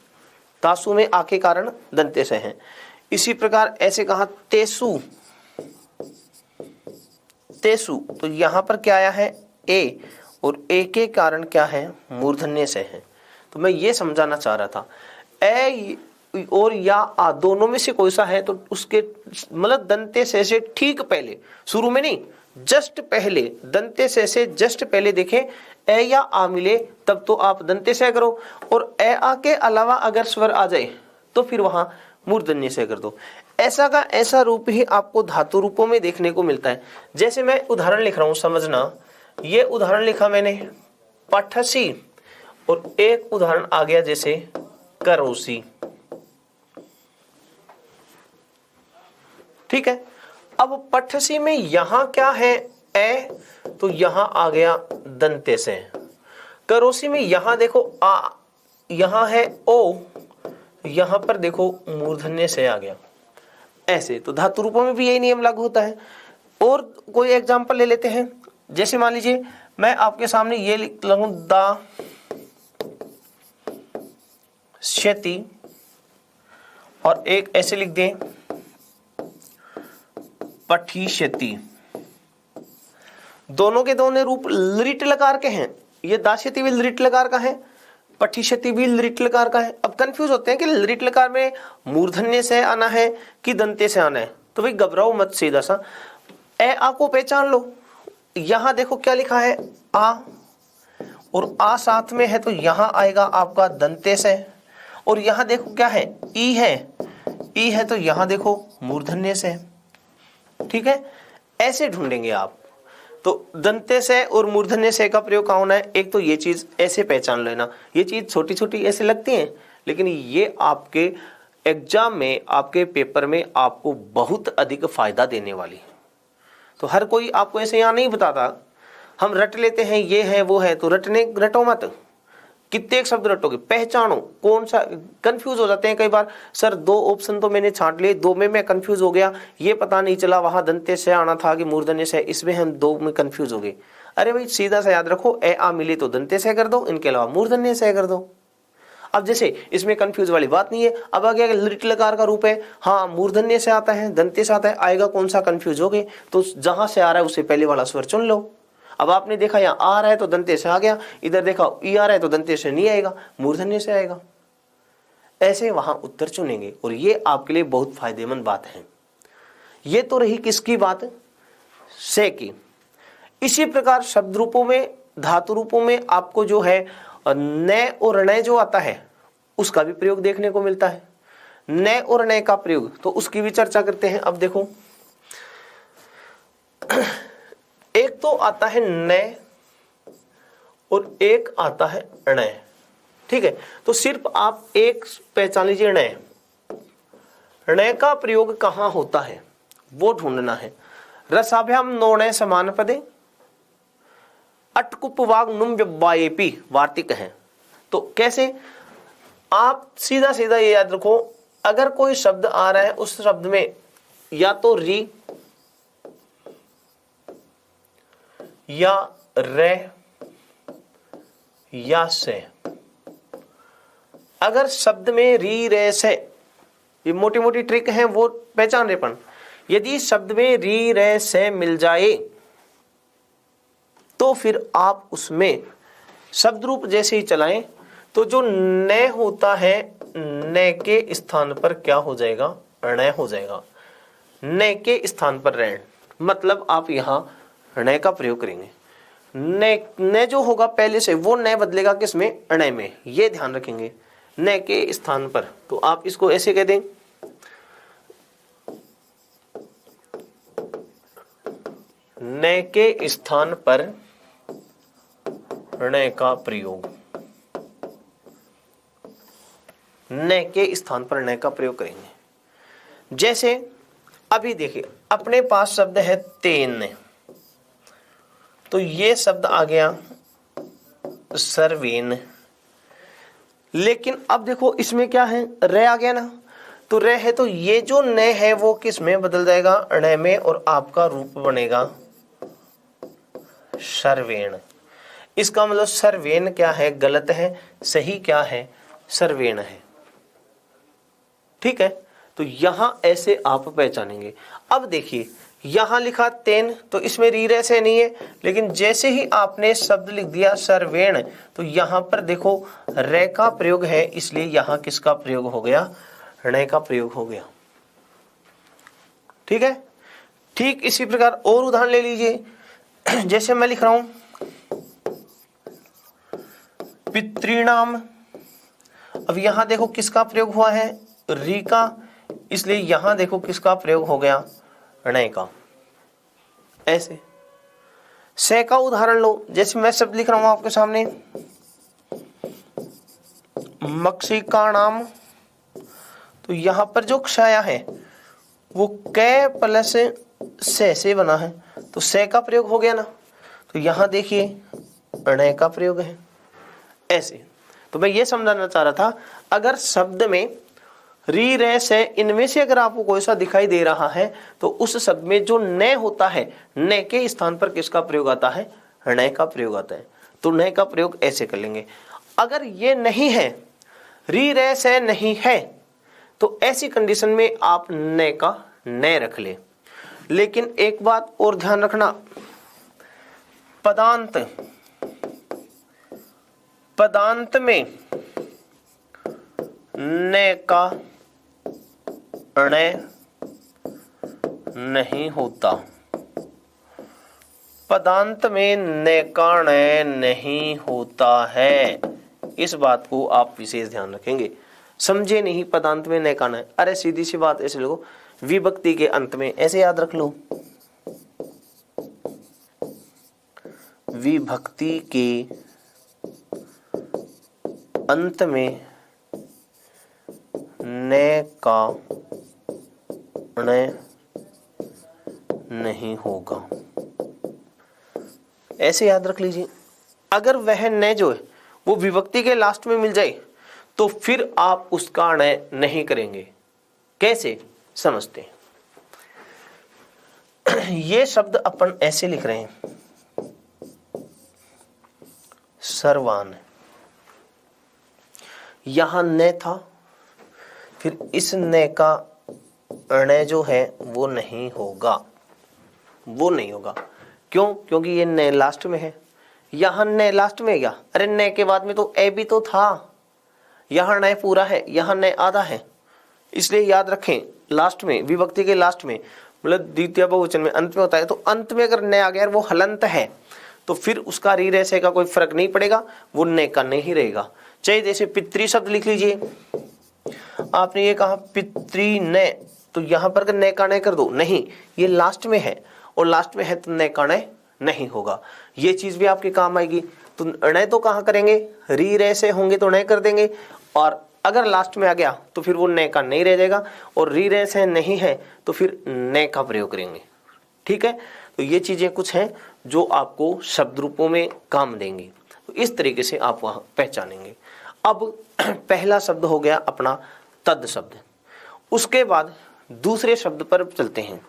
तासु में आ के कारण दंते से हैं। इसी प्रकार ऐसे कहा तेसु, तेसु, तो यहां पर क्या आया है ए, और ए के कारण क्या है मूर्धन्य से है। तो मैं ये समझाना चाह रहा था ए और या आ दोनों में से कोई सा है तो उसके मतलब दंते से ठीक पहले, शुरू में नहीं, जस्ट पहले, दंते से जस्ट पहले देखें ए या आ मिले तब तो आप दंते से करो, और ए आ के अलावा अगर स्वर आ जाए तो फिर वहां मूर्धन्य से कर दो। ऐसा का ऐसा रूप ही आपको धातु रूपों में देखने को मिलता है। जैसे मैं उदाहरण लिख रहा हूं, समझना। ये उदाहरण लिखा मैंने पठसी, और एक उदाहरण आ गया जैसे करोसी। ठीक है। अब पठसी में यहां क्या है ए, तो यहां आ गया दंते से। करोसी में यहां देखो आ, यहां है ओ, यहां पर देखो मूर्धन्य से आ गया। ऐसे तो धातु रूपों में भी यही नियम लागू होता है। और कोई एग्जांपल ले लेते हैं। जैसे मान लीजिए मैं आपके सामने ये लिख लूं दा क्षति, और एक ऐसे लिख दें पठिष्यति। दोनों के दोनों रूप लिट लकार के हैं। ये दास्यति भी लिट लकार का है, पठिष्यति भी लिट लकार का है। अब कंफ्यूज होते हैं कि लिट लकार में मूर्धन्य से आना है कि दंते से आना है। तो भाई घबराओ मत, सीधा सा ए आ को पहचान लो। यहां देखो क्या लिखा है आ, और आ साथ में है तो यहां आएगा आपका दंते से। और यहां देखो क्या है ई है, ई है तो यहां देखो मूर्धन्य से। ठीक है। ऐसे ढूंढेंगे आप। तो दंते से और मूर्धन्य से का प्रयोग कहाँ होना है, एक तो ये चीज ऐसे पहचान लेना। ये चीज छोटी छोटी ऐसे लगती हैं, लेकिन ये आपके एग्जाम में, आपके पेपर में आपको बहुत अधिक फायदा देने वाली है। तो हर कोई आपको ऐसे यहाँ नहीं बताता। हम रट लेते हैं ये है वो है, तो रटो मत। कितने एक शब्द रटोगे, पहचानो कौन सा। कंफ्यूज हो जाते हैं कई बार, सर 2 ऑप्शन तो मैंने छांट लिए, 2 में मैं कंफ्यूज हो गया, ये पता नहीं चला वहां दंते से आना था कि मूर्धन्य से, इसमें हम 2 में कंफ्यूज हो गए। अरे भाई सीधा सा याद रखो, ए आ मिले तो दंते से कर दो, इनके अलावा मूर्धन्य से कर दो। अब जैसे इसमें कंफ्यूज वाली बात नहीं है। अब आ गया लिट लकार का रूप है, हाँ मूर्धन्य से आता है, दंते से आता है, आएगा कौन सा, कंफ्यूज हो गए। तो जहां से आ रहा है उससे पहले वाला स्वर चुन लो। अब आपने देखा यहाँ आ रहा है तो दंते से आ गया, इधर देखा ई आ रहा है तो दंते से नहीं आएगा, मूर्धन्य से आएगा। ऐसे वहां उत्तर चुनेंगे, और ये आपके लिए बहुत फायदेमंद बात है। ये तो रही किसकी बात, से की। इसी प्रकार शब्द रूपों में, धातु रूपों में आपको जो है न और ण जो आता है उसका भी प्रयोग देखने को मिलता है। न और ण का प्रयोग, तो उसकी भी चर्चा करते हैं। अब देखो एक तो आता है न और एक आता है ण। ठीक है। तो सिर्फ आप एक पहचान लीजिए, ण। ण का प्रयोग कहां होता है वो ढूंढना है। रसाभ्याम नोण समान पदे अटकुपवाग नुम व्यवायेपी वार्तिक है। तो कैसे, आप सीधा सीधा ये याद रखो, अगर कोई शब्द आ रहा है उस शब्द में या तो री या रे या से। अगर शब्द में री रे से, ये मोटी मोटी ट्रिक है वो पहचान रेपन। यदि शब्द में री रे से मिल जाए तो फिर आप उसमें शब्द रूप जैसे ही चलाएं तो जो न होता है न के स्थान पर क्या हो जाएगा, ण हो जाएगा। न के स्थान पर ऋण, मतलब आप यहां ण का प्रयोग करेंगे। न जो होगा पहले से वो न बदलेगा किसमें, अण में, ये ध्यान रखेंगे, न के स्थान पर। तो आप इसको ऐसे कह दें, न के स्थान पर ण का प्रयोग, न के स्थान पर ण का प्रयोग करेंगे। जैसे अभी देखिए अपने पास शब्द है तेन, तो ये शब्द आ गया सर्वेन, लेकिन अब देखो इसमें क्या है, रे आ गया ना, तो रे है तो ये जो न है वो किस में बदल जाएगा, अण में, और आपका रूप बनेगा सर्वेण। इसका मतलब सर्वेन क्या है, गलत है, सही क्या है, सर्वेण है। ठीक है, तो यहां ऐसे आप पहचानेंगे। अब देखिए यहां लिखा तेन, तो इसमें री रे से नहीं है, लेकिन जैसे ही आपने शब्द लिख दिया सर्वेण, तो यहां पर देखो रे का प्रयोग है, इसलिए यहां किसका प्रयोग हो गया, ण का प्रयोग हो गया। ठीक है, ठीक इसी प्रकार और उदाहरण ले लीजिए। जैसे मैं लिख रहा हूं पितृणाम, अब यहां देखो किसका प्रयोग हुआ है, री का, इसलिए यहां देखो किसका प्रयोग हो गया, ण का। ऐसे से का उदाहरण लो, जैसे मैं शब्द लिख रहा हूं आपके सामने मक्षिकाणाम, तो यहां पर जो क्षया है वो कै प्लस से बना है, तो से का प्रयोग हो गया ना, तो यहां देखिए ण का प्रयोग है। ऐसे तो मैं ये समझाना चाह रहा था, अगर शब्द में री रे से इनमें से अगर आपको कोई सा दिखाई दे रहा है, तो उस शब्द में जो न होता है, न के स्थान पर किसका प्रयोग आता है, ण का प्रयोग आता है। तो न का प्रयोग ऐसे कर लेंगे। अगर ये नहीं है, री रे से नहीं है, तो ऐसी कंडीशन में आप न का न रख ले। लेकिन एक बात और ध्यान रखना, पदांत में न का ण नहीं होता, पदांत में न का ण नहीं होता है, इस बात को आप विशेष ध्यान रखेंगे। समझे नहीं, पदांत में न का ण, अरे सीधी सी बात ऐसे लो, विभक्ति के अंत में, ऐसे याद रख लो, विभक्ति के अंत में न का ण नहीं होगा, ऐसे याद रख लीजिए। अगर वह न जो है वो विभक्ति के लास्ट में मिल जाए, तो फिर आप उसका ण नहीं करेंगे। कैसे समझते हैं। ये शब्द अपन ऐसे लिख रहे हैं, सर्वान, यहां न था, फिर इस न का ण जो है वो नहीं होगा, वो नहीं होगा। क्यों? क्योंकि ये न लास्ट में है, यहां न लास्ट में गया, अरे न के बाद में तो ए भी तो था, यहां न पूरा है, यहां न आधा है, इसलिए याद रखें लास्ट में, विभक्ति के लास्ट में, मतलब द्वितीय बहुवचन में अंत में होता है, तो अंत में अगर न आ गया वो हलंत है, तो फिर उसका री रे से का कोई फर्क नहीं पड़ेगा, वो न का नहीं रहेगा। चाहे जैसे पितृ शब्द लिख लीजिए, आपने ये कहा पितृ न, तो यहां पर अगर न का न कर दो, नहीं, ये लास्ट में है, और लास्ट में है तो न का न नहीं होगा। ये चीज भी आपके काम आएगी। तो न तो कहां करेंगे, री रे से होंगे तो न कर देंगे, और अगर लास्ट में आ गया तो फिर वो न का नहीं रह जाएगा, और री रे से नहीं है तो फिर न का प्रयोग करेंगे। ठीक है, तो ये चीजें कुछ हैं जो आपको शब्द रूपों में काम देंगी, तो इस तरीके से आप वहां पहचानेंगे। अब पहला शब्द हो गया अपना तद शब्द, उसके बाद दूसरे शब्द पर चलते हैं।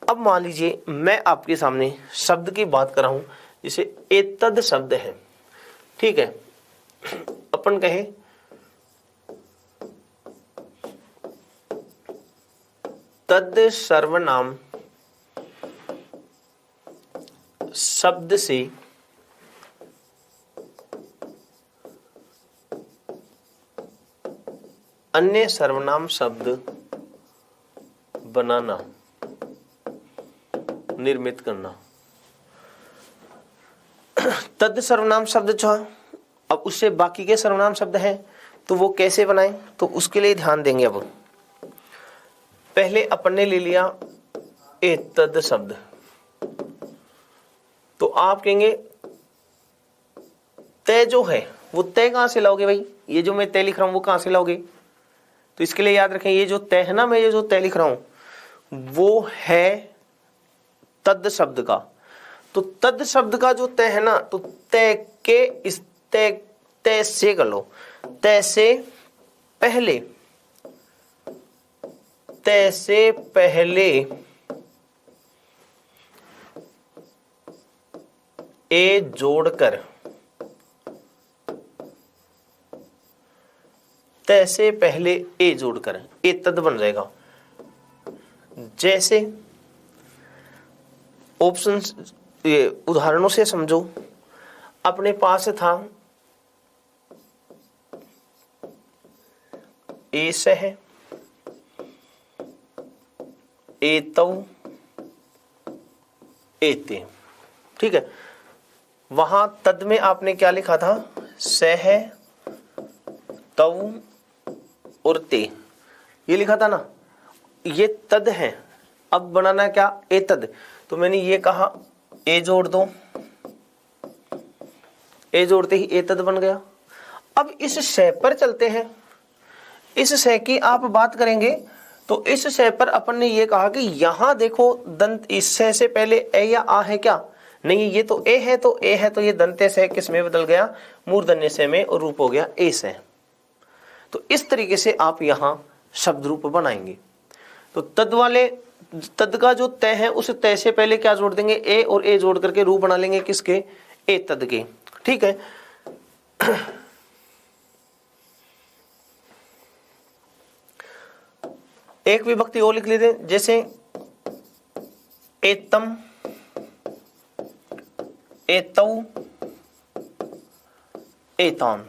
अब मान लीजिए मैं आपके सामने शब्द की बात कर रहा हूं, जैसे एतद शब्द है, ठीक है, अपन कहे तद सर्वनाम शब्द से अन्य सर्वनाम शब्द बनाना। निर्मित करना। तद सर्वनाम शब्द छ। अब उससे बाकी के सर्वनाम शब्द हैं तो वो कैसे बनाएं, तो उसके लिए ध्यान देंगे। अब पहले अपन ने ले लिया एतद शब्द, तो आप कहेंगे तय जो है वो तय कहां से लाओगे भाई, ये जो मैं तय लिख रहा हूं वो कहां से लाओगे। तो इसके लिए याद रखें, ये जो तय है ना, मैं ये जो तय लिख रहा हूं वो है तद शब्द का। तो तद शब्द का जो तय है ना, तो तय के इस तय से कर लो, तय से पहले ए जोड़कर, तय से पहले ए जोड़कर ए तद बन जाएगा। जैसे ऑप्शन, ये उदाहरणों से समझो। अपने पास था ए सह, ए तव, एते, ठीक है। वहां तद में आपने क्या लिखा था, सह, तव और ते, ये लिखा था ना, ये तद है। अब बनाना है क्या, ए तद। तो मैंने ये कहा ए जोड़ दो, ए जोड़ते ही ए तद बन गया। अब इस शय पर चलते हैं। इस शय की आप बात करेंगे तो इस शय पर अपन ने ये कहा कि यहां देखो दंत, इस शय से पहले ए या आ है क्या, नहीं, ये तो ए है, तो ए है तो ये दंते से किस में बदल गया, मूर्धन्य से में, और रूप हो गया ए से। तो इस तरीके से आप यहां शब्द रूप बनाएंगे। तो तद वाले, तद का जो तय है उस तय से पहले क्या जोड़ देंगे, ए, और ए जोड़ करके रूप बना लेंगे किसके, ए तद के, ठीक है। एक विभक्ति और लिख लेते हैं, जैसे एतम, एतौ, एतान।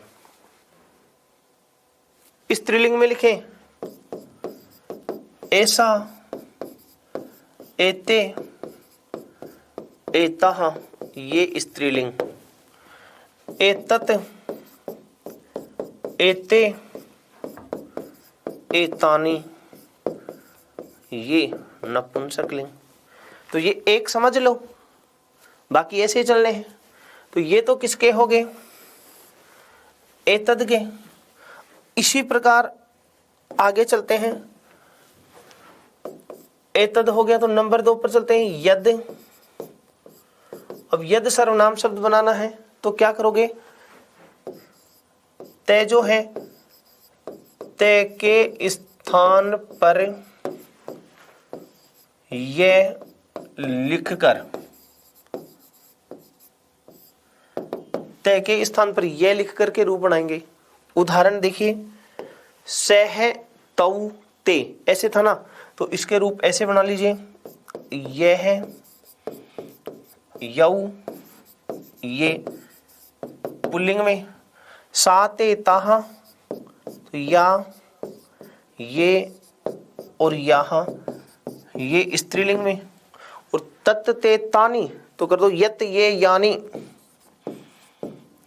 स्त्रीलिंग में लिखें ऐसा, एते, एताह, ये स्त्रीलिंग। एतत, एते, एतानी, ये नपुंसकलिंग। तो ये एक समझ लो, बाकी ऐसे ही चलने हैं। तो ये तो किसके हो गए, एतद के। इसी प्रकार आगे चलते हैं। एतद हो गया तो नंबर 2 पर चलते हैं, यद। अब यद सर्वनाम शब्द बनाना है तो क्या करोगे, तय जो है, तय के स्थान पर यह लिखकर, तय के स्थान पर यह लिख करके रूप बनाएंगे। उदाहरण देखिए, सह, तौ, ते, ऐसे था ना, तो इसके रूप ऐसे बना लीजिए, यह, यौ, ये पुल्लिंग में, साते, ताहा, तो या, ये और यहाँ, ये स्त्रीलिंग में। और तत्, ते, तानी, तो कर दो यत, ये, यानी,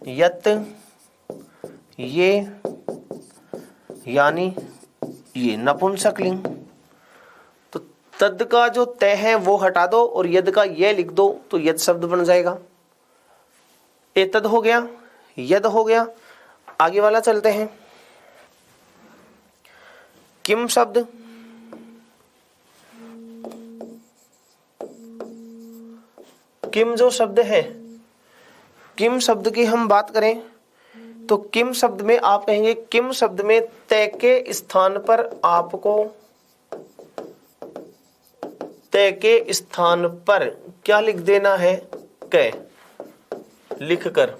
यत, ये, यानी, ये नपुंसकलिंग। तो तद का जो तय है वो हटा दो और यद का ये लिख दो, तो यद शब्द बन जाएगा। एतद हो गया, यद हो गया। आगे वाला चलते हैं, किम शब्द। किम जो शब्द है, किम शब्द की हम बात करें तो किम शब्द में आप कहेंगे, किम शब्द में तय के स्थान पर आपको, तय के स्थान पर क्या लिख देना है, कै, लिखकर,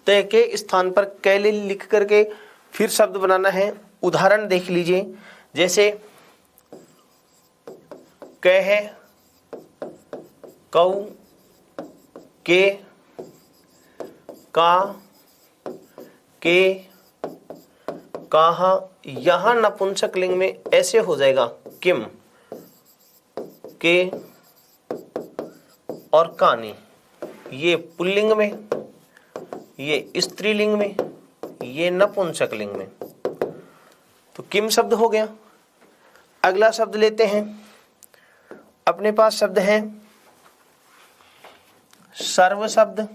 तय के स्थान पर कै लिख करके फिर शब्द बनाना है। उदाहरण देख लीजिए, जैसे कह, कौ, के, का, के, कहा। यहां नपुंसक लिंग में ऐसे हो जाएगा किम, के और कानी, ये पुल्लिंग में, ये स्त्रीलिंग में, ये नपुंसक लिंग में। तो किम शब्द हो गया। अगला शब्द लेते हैं, अपने पास शब्द है सर्व शब्द।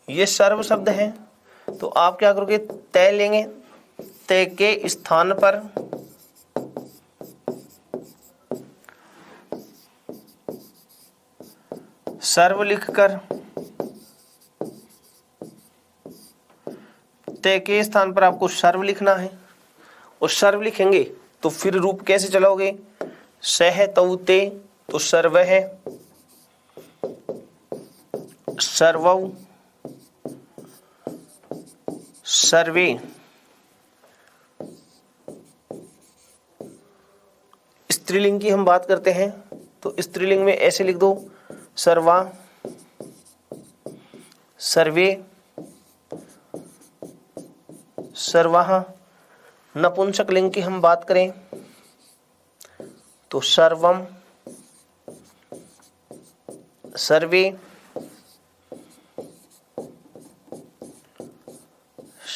ये सर्व शब्द है, तो आप क्या करोगे, तय लेंगे, तय के स्थान पर सर्व लिखकर, तय के स्थान पर आपको सर्व लिखना है। और सर्व लिखेंगे तो फिर रूप कैसे चलाओगे, सह तौ ते, तो सर्व है, सर्वौ, सर्वे। स्त्रीलिंग की हम बात करते हैं तो स्त्रीलिंग में ऐसे लिख दो, सर्वा, सर्वे, सर्वाः। नपुंसक लिंग की हम बात करें तो सर्वम, सर्वे,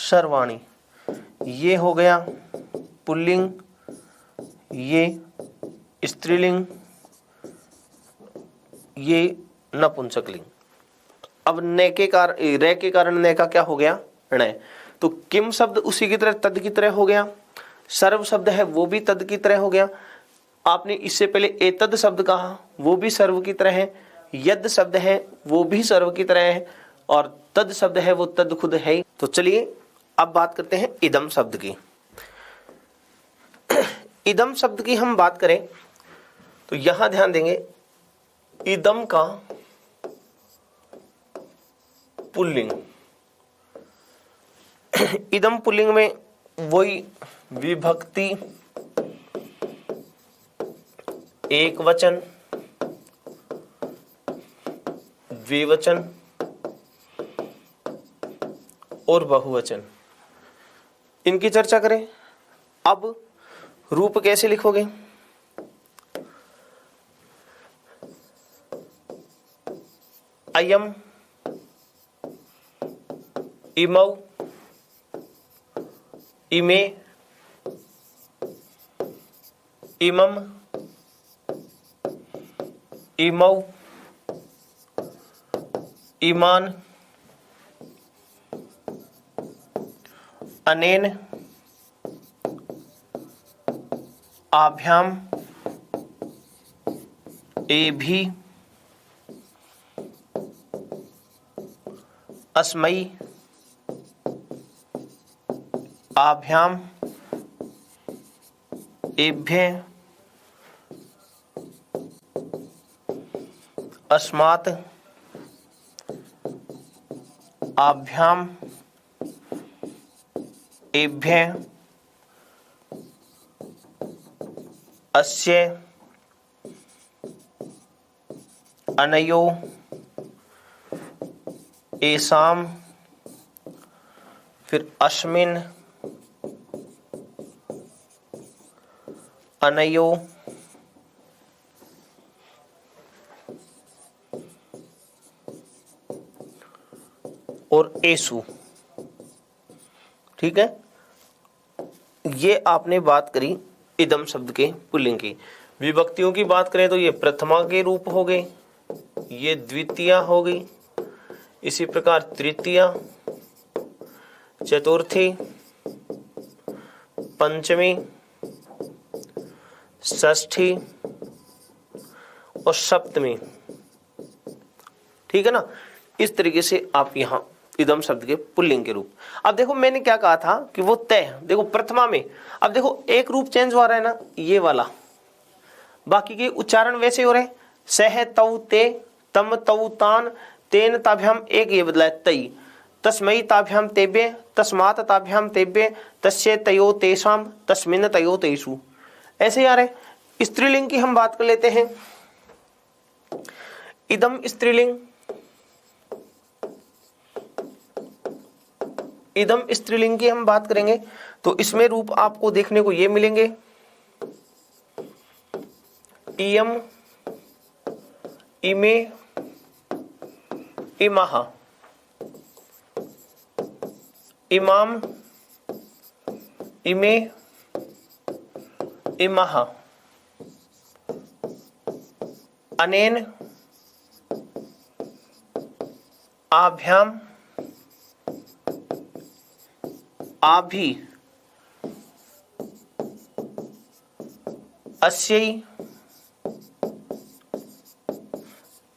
सर्वाणि। ये हो गया पुल्लिंग, ये स्त्रीलिंग, ये नपुंसक लिंग। अब ने के कारण, रे के कारण ने का क्या हो गया, णय। तो किम शब्द उसी की तरह तद की तरह हो गया, सर्व शब्द है वो भी तद की तरह हो गया। आपने इससे पहले एतद शब्द कहा, वो भी सर्व की तरह है। यद शब्द है वो भी सर्व की तरह है, और तद शब्द है वो तद खुद है। तो चलिए अब बात करते हैं इदम शब्द की। इदम शब्द की हम बात करें तो यहां ध्यान देंगे, इदम का पुल्लिंग, इदम पुल्लिंग में वही विभक्ति, एक वचन, द्विवचन और बहुवचन, इनकी चर्चा करें। अब रूप कैसे लिखोगे, अयम, इमौ, इमे, इमम, इमौ, इमान, अनेन, आभ्याम, एभि, अस्मै, आभ्याम, एभ्य, अस्मात्, आभ्याम, एभ्य, अस्य, अनयो, एसाम, फिर अस्मिन्, अनयो, और एसु। ठीक है, ये आपने बात करी इदम शब्द के पुल्लिंग की। विभक्तियों की बात करें तो ये प्रथमा के रूप हो गए, ये द्वितीया हो गई, इसी प्रकार तृतीया, चतुर्थी, पंचमी, षष्ठी और सप्तमी। ठीक है ना, इस तरीके से आप यहां इदम शब्द के पुल्लिंग के रूप। अब देखो मैंने क्या कहा था कि वो तय, देखो प्रथमा में, अब देखो एक रूप चेंज हो रहा है ना, ये वाला, बाकी के उच्चारण वैसे हो रहे, सह तौ ते, तम तौ तान, तेन ताभ्याम, एक ये बदला है तई, तस्मै ताभ्याम तेभ्य, तस्मात् ताभ्याम तेभ्य, तस्य तयो तेषाम, तस्मिन् तयो तेषु, ऐसे आ रहे। स्त्रीलिंग की हम बात कर लेते हैं, इदम स्त्रीलिंग, इदम स्त्रीलिंग की हम बात करेंगे तो इसमें रूप आपको देखने को ये मिलेंगे, इयम, इमे, इमाह, इमाम, इमे, इमाह, अनेन, आभ्याम, आभि, अस्यै,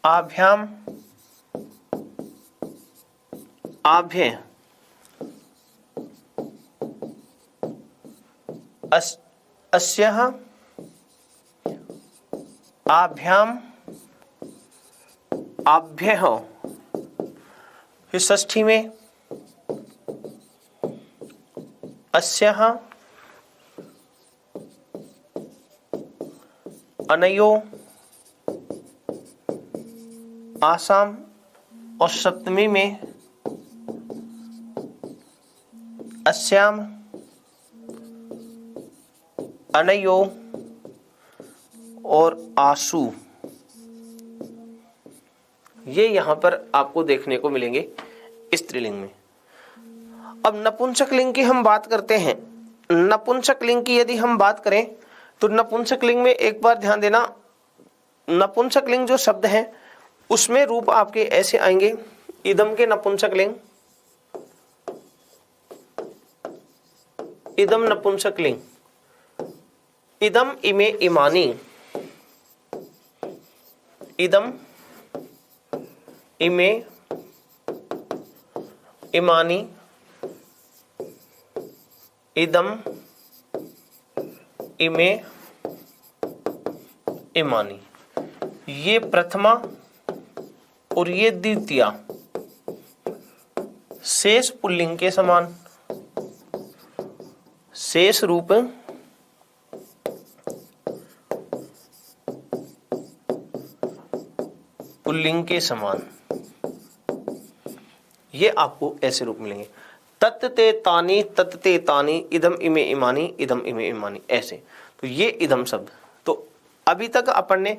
आभ्याम, आभ्य, अस्यः, आभ्याम, आभ्यः। फिर षष्ठी में अस्यः, अनयो, आसाम। और सप्तमी में अस्याम, अनयो और आसु। ये यहां पर आपको देखने को मिलेंगे स्त्रीलिंग में। अब नपुंसक लिंग की हम बात करते हैं। नपुंसक लिंग की यदि हम बात करें तो नपुंसक लिंग में एक बार ध्यान देना, नपुंसक लिंग जो शब्द है उसमें रूप आपके ऐसे आएंगे, इदम के नपुंसक लिंग, इदम नपुंसक लिंग, इदम, इमे, इमानी, इदम, इमे, इमानी, इदम, इमे, इमानी। ये प्रथमा और ये द्वितीया शेष पुल्लिंग के समान, शेष रूप पुल्लिंग के समान, ये आपको ऐसे रूप मिलेंगे। तत्ते तानी, तत्ते तानी, इदम, इमे, इमानी, इदम, इमे, इमानी, ऐसे। तो ये इदम शब्द। तो अभी तक अपन ने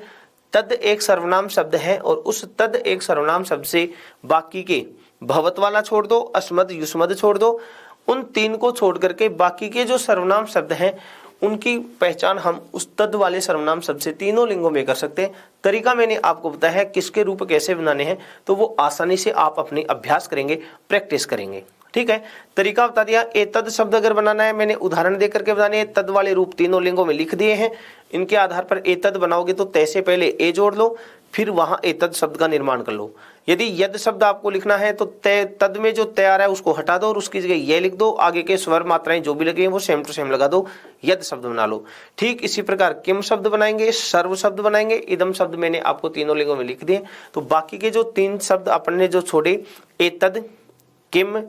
तद एक सर्वनाम शब्द है और उस तद एक सर्वनाम शब्द से बाकी के भवत वाला छोड़ दो, अस्मद, युष्मद छोड़ दो, उन तीन को छोड़ करके बाकी के जो सर्वनाम शब्द हैं उनकी पहचान हम उस तद वाले सर्वनाम शब्द से तीनों लिंगों में कर सकते हैं। तरीका मैंने आपको बताया है किसके रूप कैसे बनाने हैं, तो वो आसानी से आप अपने अभ्यास करेंगे, प्रैक्टिस करेंगे। ठीक है, तरीका बता दिया। ए तद शब्द अगर बनाना है, मैंने उदाहरण देकर के बनाने हैं, तद वाले रूप तीनों लिंगों में लिख दिए हैं। इनके आधार पर ए तद बनाओगे तो तय से पहले ए जोड़ लो, फिर वहां ए तद शब्द का निर्माण कर लो। यदि यद शब्द आपको लिखना है तो तय तद में जो तैयार है उसको हटा दो और उसकी जगह ये लिख दो, आगे के स्वर मात्राएं जो भी लगे हैं वो सेम टू सेम लगा दो, यद शब्द बना लो। ठीक इसी प्रकार किम शब्द बनाएंगे, सर्व शब्द बनाएंगे, इदम शब्द मैंने आपको तीनों लिंगों में लिख दिए। तो बाकी के जो तीन शब्द अपन ने जो छोड़े, ए तद, किम,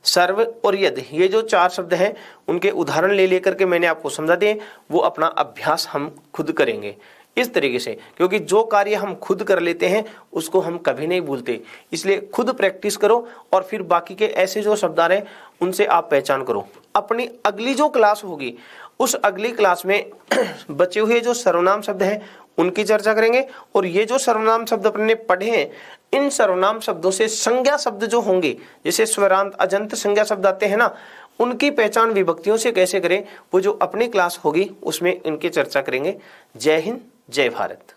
सर्व और यद, ये जो चार शब्द हैं उनके उदाहरण ले लेकर के मैंने आपको समझा दिए। वो अपना अभ्यास हम खुद करेंगे इस तरीके से, क्योंकि जो कार्य हम खुद कर लेते हैं उसको हम कभी नहीं भूलते। इसलिए खुद प्रैक्टिस करो और फिर बाकी के ऐसे जो शब्द आ रहे हैं उनसे आप पहचान करो। अपनी अगली जो क्लास होगी उस अगली क्लास में बचे हुए जो सर्वनाम शब्द हैं उनकी चर्चा करेंगे और ये जो सर्वनाम शब्द अपने ने पढ़े हैं इन सर्वनाम शब्दों से संज्ञा शब्द जो होंगे, जैसे स्वरांत अजंत संज्ञा शब्द आते हैं ना, उनकी पहचान विभक्तियों से कैसे करें, वो जो अपनी क्लास होगी उसमें इनकी चर्चा करेंगे। जय हिंद, जय भारत।